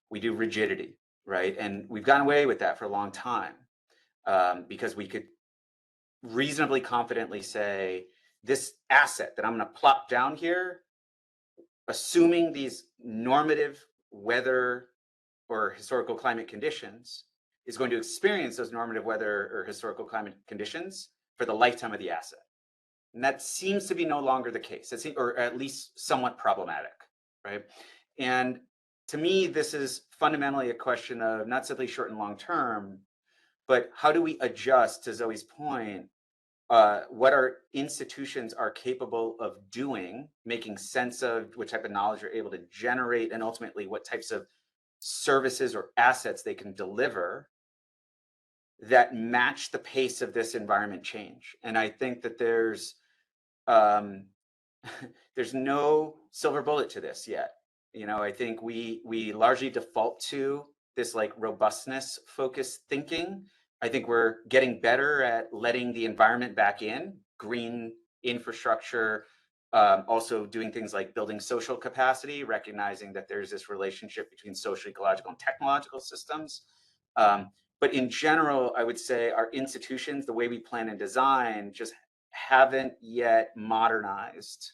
We do rigidity, right? And we've gotten away with that for a long time because we could reasonably confidently say, this asset that I'm going to plop down here, assuming these normative weather or historical climate conditions, is going to experience those normative weather or historical climate conditions for the lifetime of the asset. And that seems to be no longer the case, or at least somewhat problematic, right? And to me, this is fundamentally a question of not simply short and long term, but how do we adjust, to Zoe's point, what our institutions are capable of doing, making sense of what type of knowledge they're able to generate, and ultimately what types of services or assets they can deliver that match the pace of this environment change. And I think that there's no silver bullet to this yet. I think we largely default to this like robustness focused thinking. I think we're getting better at letting the environment back in, green infrastructure, also doing things like building social capacity, recognizing that there's this relationship between social, ecological, and technological systems. But in general, I would say our institutions, the way we plan and design, just haven't yet modernized.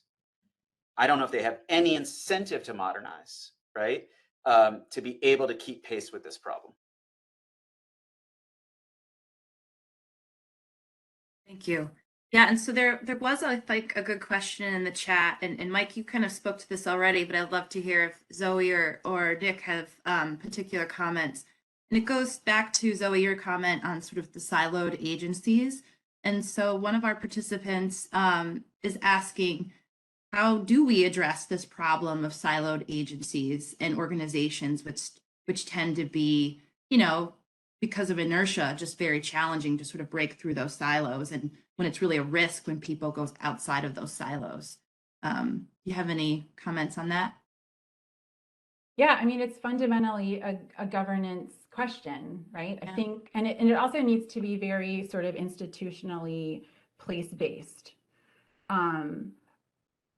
I don't know if they have any incentive to modernize, right? To be able to keep pace with this problem. Thank you. Yeah, and so there was a good question in the chat, and Mike, you kind of spoke to this already, but I'd love to hear if Zoe or Nick have particular comments. And it goes back to, Zoe, your comment on sort of the siloed agencies. And so one of our participants is asking, how do we address this problem of siloed agencies and organizations, which tend to be, because of inertia, just very challenging to sort of break through those silos, and when it's really a risk when people go outside of those silos. You have any comments on that? Yeah, I mean, it's fundamentally a governance question, right? Yeah. I think, and it also needs to be very sort of institutionally place-based.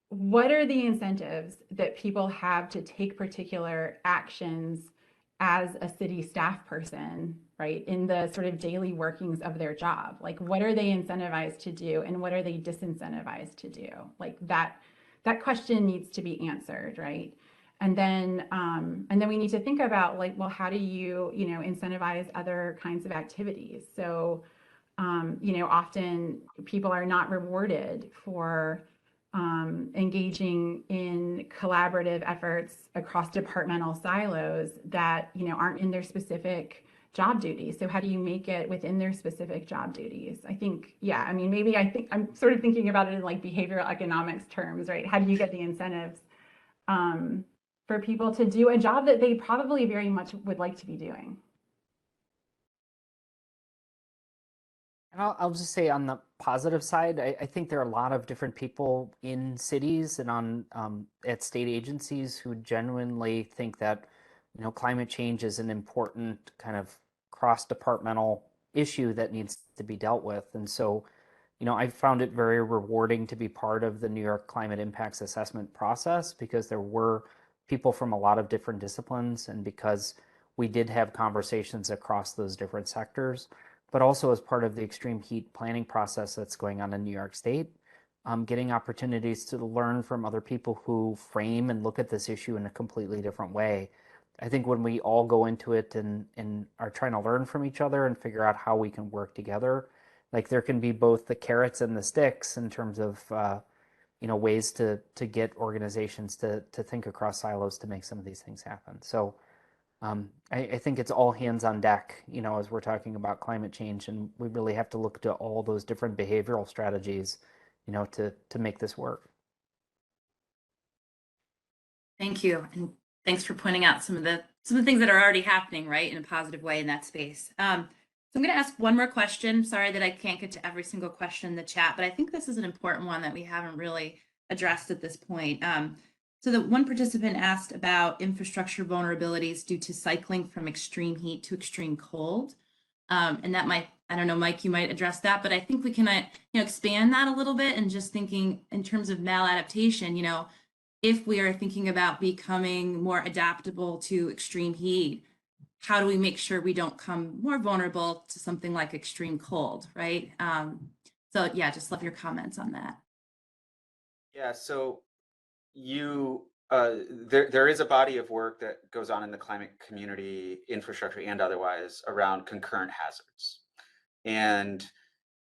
What are the incentives that people have to take particular actions as a city staff person, right, in the sort of daily workings of their job? Like, what are they incentivized to do, and what are they disincentivized to do? Like that question needs to be answered, right? And then we need to think about, like, well, how do you incentivize other kinds of activities? So, often people are not rewarded for engaging in collaborative efforts across departmental silos that aren't in their specific job duties. So how do you make it within their specific job duties? I think, yeah, I mean, maybe I'm sort of thinking about it in like behavioral economics terms, right? How do you get the incentives for people to do a job that they probably very much would like to be doing? And I'll just say on the positive side, I think there are a lot of different people in cities and on at state agencies who genuinely think that climate change is an important kind of cross-departmental issue that needs to be dealt with. And so, I found it very rewarding to be part of the New York Climate Impacts Assessment process because there were people from a lot of different disciplines, and because we did have conversations across those different sectors, but also as part of the extreme heat planning process that's going on in New York State, getting opportunities to learn from other people who frame and look at this issue in a completely different way. I think when we all go into it and are trying to learn from each other and figure out how we can work together, like there can be both the carrots and the sticks in terms of ways to get organizations to think across silos to make some of these things happen. So I think it's all hands on deck, as we're talking about climate change, and we really have to look to all those different behavioral strategies, to make this work. Thank you, and thanks for pointing out some of the things that are already happening, right, in a positive way in that space. So I'm going to ask one more question. Sorry that I can't get to every single question in the chat, but I think this is an important one that we haven't really addressed at this point. So the one participant asked about infrastructure vulnerabilities due to cycling from extreme heat to extreme cold. And that might, I don't know, Mike, you might address that, but I think we can expand that a little bit, and just thinking in terms of maladaptation, if we are thinking about becoming more adaptable to extreme heat, how do we make sure we don't come more vulnerable to something like extreme cold, right? So yeah, just love your comments on that. Yeah, so there is a body of work that goes on in the climate community, infrastructure and otherwise, around concurrent hazards. And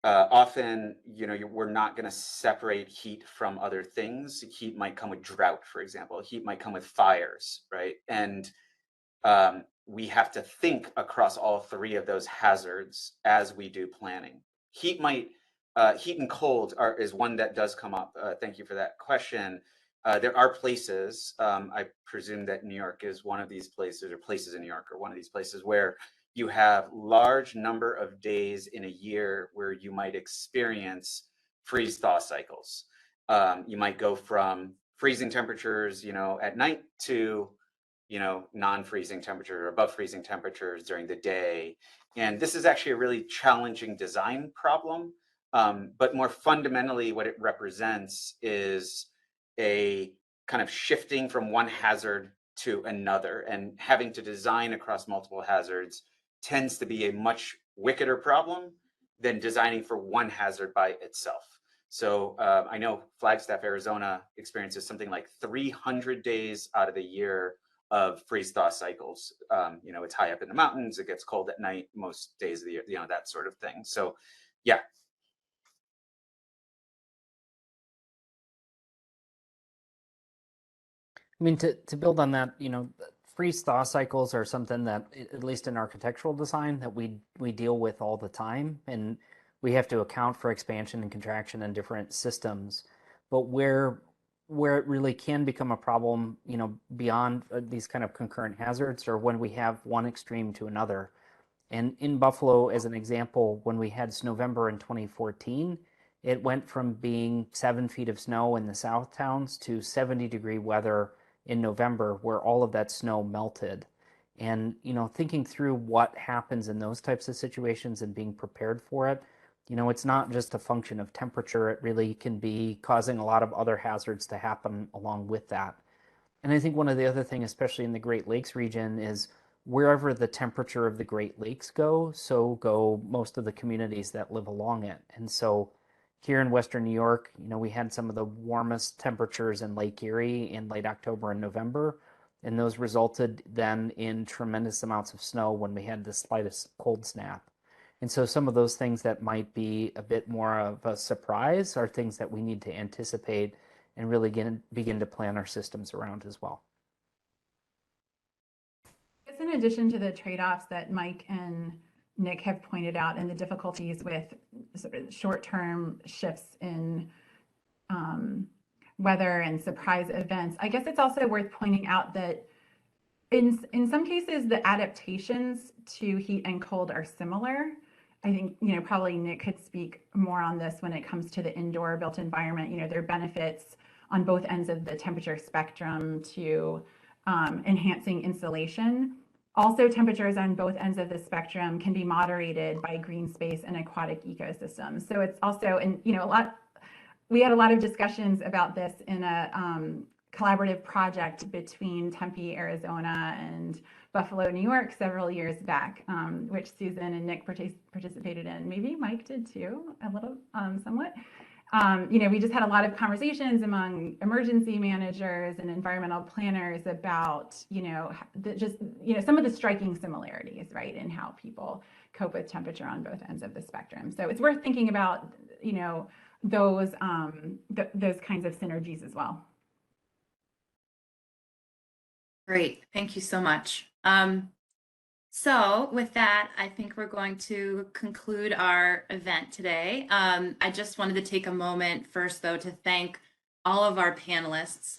often, we're not going to separate heat from other things. Heat might come with drought, for example. Heat might come with fires, right? And we have to think across all three of those hazards as we do planning. Heat and cold is one that does come up. Thank you for that question. There are places, I presume that New York is one of these places, or places in New York are one of these places, where you have large number of days in a year where you might experience freeze-thaw cycles. You might go from freezing temperatures, at night to, non-freezing temperature or above freezing temperatures during the day. And this is actually a really challenging design problem. But more fundamentally, what it represents is a kind of shifting from one hazard to another, and having to design across multiple hazards tends to be a much wickeder problem than designing for one hazard by itself. So I know Flagstaff, Arizona experiences something like 300 days out of the year of freeze-thaw cycles. It's high up in the mountains, it gets cold at night most days of the year, that sort of thing. So yeah. I mean, to build on that, freeze-thaw cycles are something that, at least in architectural design, that we deal with all the time, and we have to account for expansion and contraction in different systems. But where where it really can become a problem, beyond these kind of concurrent hazards, or when we have one extreme to another. And in Buffalo, as an example, when we had Snowvember in 2014, it went from being 7 feet of snow in the south towns to 70-degree weather in November, where all of that snow melted. And, thinking through what happens in those types of situations and being prepared for it, it's not just a function of temperature. It really can be causing a lot of other hazards to happen along with that. And I think one of the other things, especially in the Great Lakes region, is wherever the temperature of the Great Lakes go, so go most of the communities that live along it. And so here in Western New York, we had some of the warmest temperatures in Lake Erie in late October and November. And those resulted then in tremendous amounts of snow when we had the slightest cold snap. And so some of those things that might be a bit more of a surprise are things that we need to anticipate and really begin to plan our systems around as well. It's in addition to the trade-offs that Mike and Nick have pointed out and the difficulties with sort of short-term shifts in weather and surprise events, I guess it's also worth pointing out that in some cases, the adaptations to heat and cold are similar. I think, probably Nick could speak more on this when it comes to the indoor built environment. There are benefits on both ends of the temperature spectrum to enhancing insulation. Also, temperatures on both ends of the spectrum can be moderated by green space and aquatic ecosystems. So it's also, and we had a lot of discussions about this in a collaborative project between Tempe, Arizona, and Buffalo, New York several years back, which Susan and Nick participated in. Maybe Mike did too, a little, somewhat. We just had a lot of conversations among emergency managers and environmental planners about, some of the striking similarities, right, in how people cope with temperature on both ends of the spectrum. So it's worth thinking about, those kinds of synergies as well. Great, thank you so much. So with that, I think we're going to conclude our event today. I just wanted to take a moment first, though, to thank all of our panelists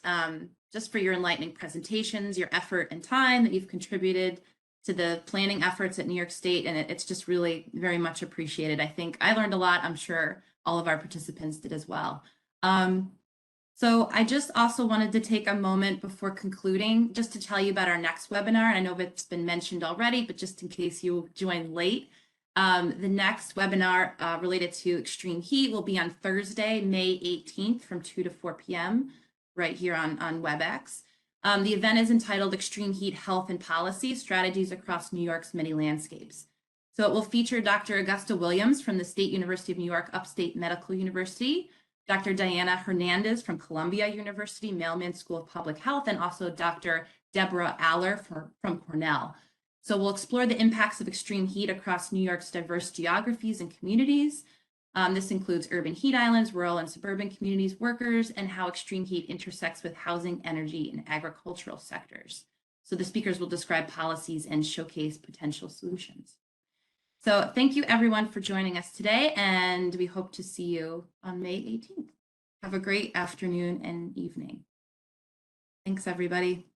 just for your enlightening presentations, your effort and time that you've contributed to the planning efforts at New York State, and it's just really very much appreciated. I think I learned a lot. I'm sure all of our participants did as well. So I just also wanted to take a moment before concluding just to tell you about our next webinar. And I know it's been mentioned already, but just in case you joined late, the next webinar related to extreme heat will be on Thursday, May 18th from 2 to 4 p.m. right here on WebEx. The event is entitled Extreme Heat Health and Policy, Strategies Across New York's Many Landscapes. So it will feature Dr. Augusta Williams from the State University of New York Upstate Medical University, Dr. Diana Hernandez from Columbia University Mailman School of Public Health, and also Dr. Deborah Aller from Cornell. So we'll explore the impacts of extreme heat across New York's diverse geographies and communities. This includes urban heat islands, rural and suburban communities, workers, and how extreme heat intersects with housing, energy, and agricultural sectors. So the speakers will describe policies and showcase potential solutions. So thank you everyone for joining us today, and we hope to see you on May 18th. Have a great afternoon and evening. Thanks everybody.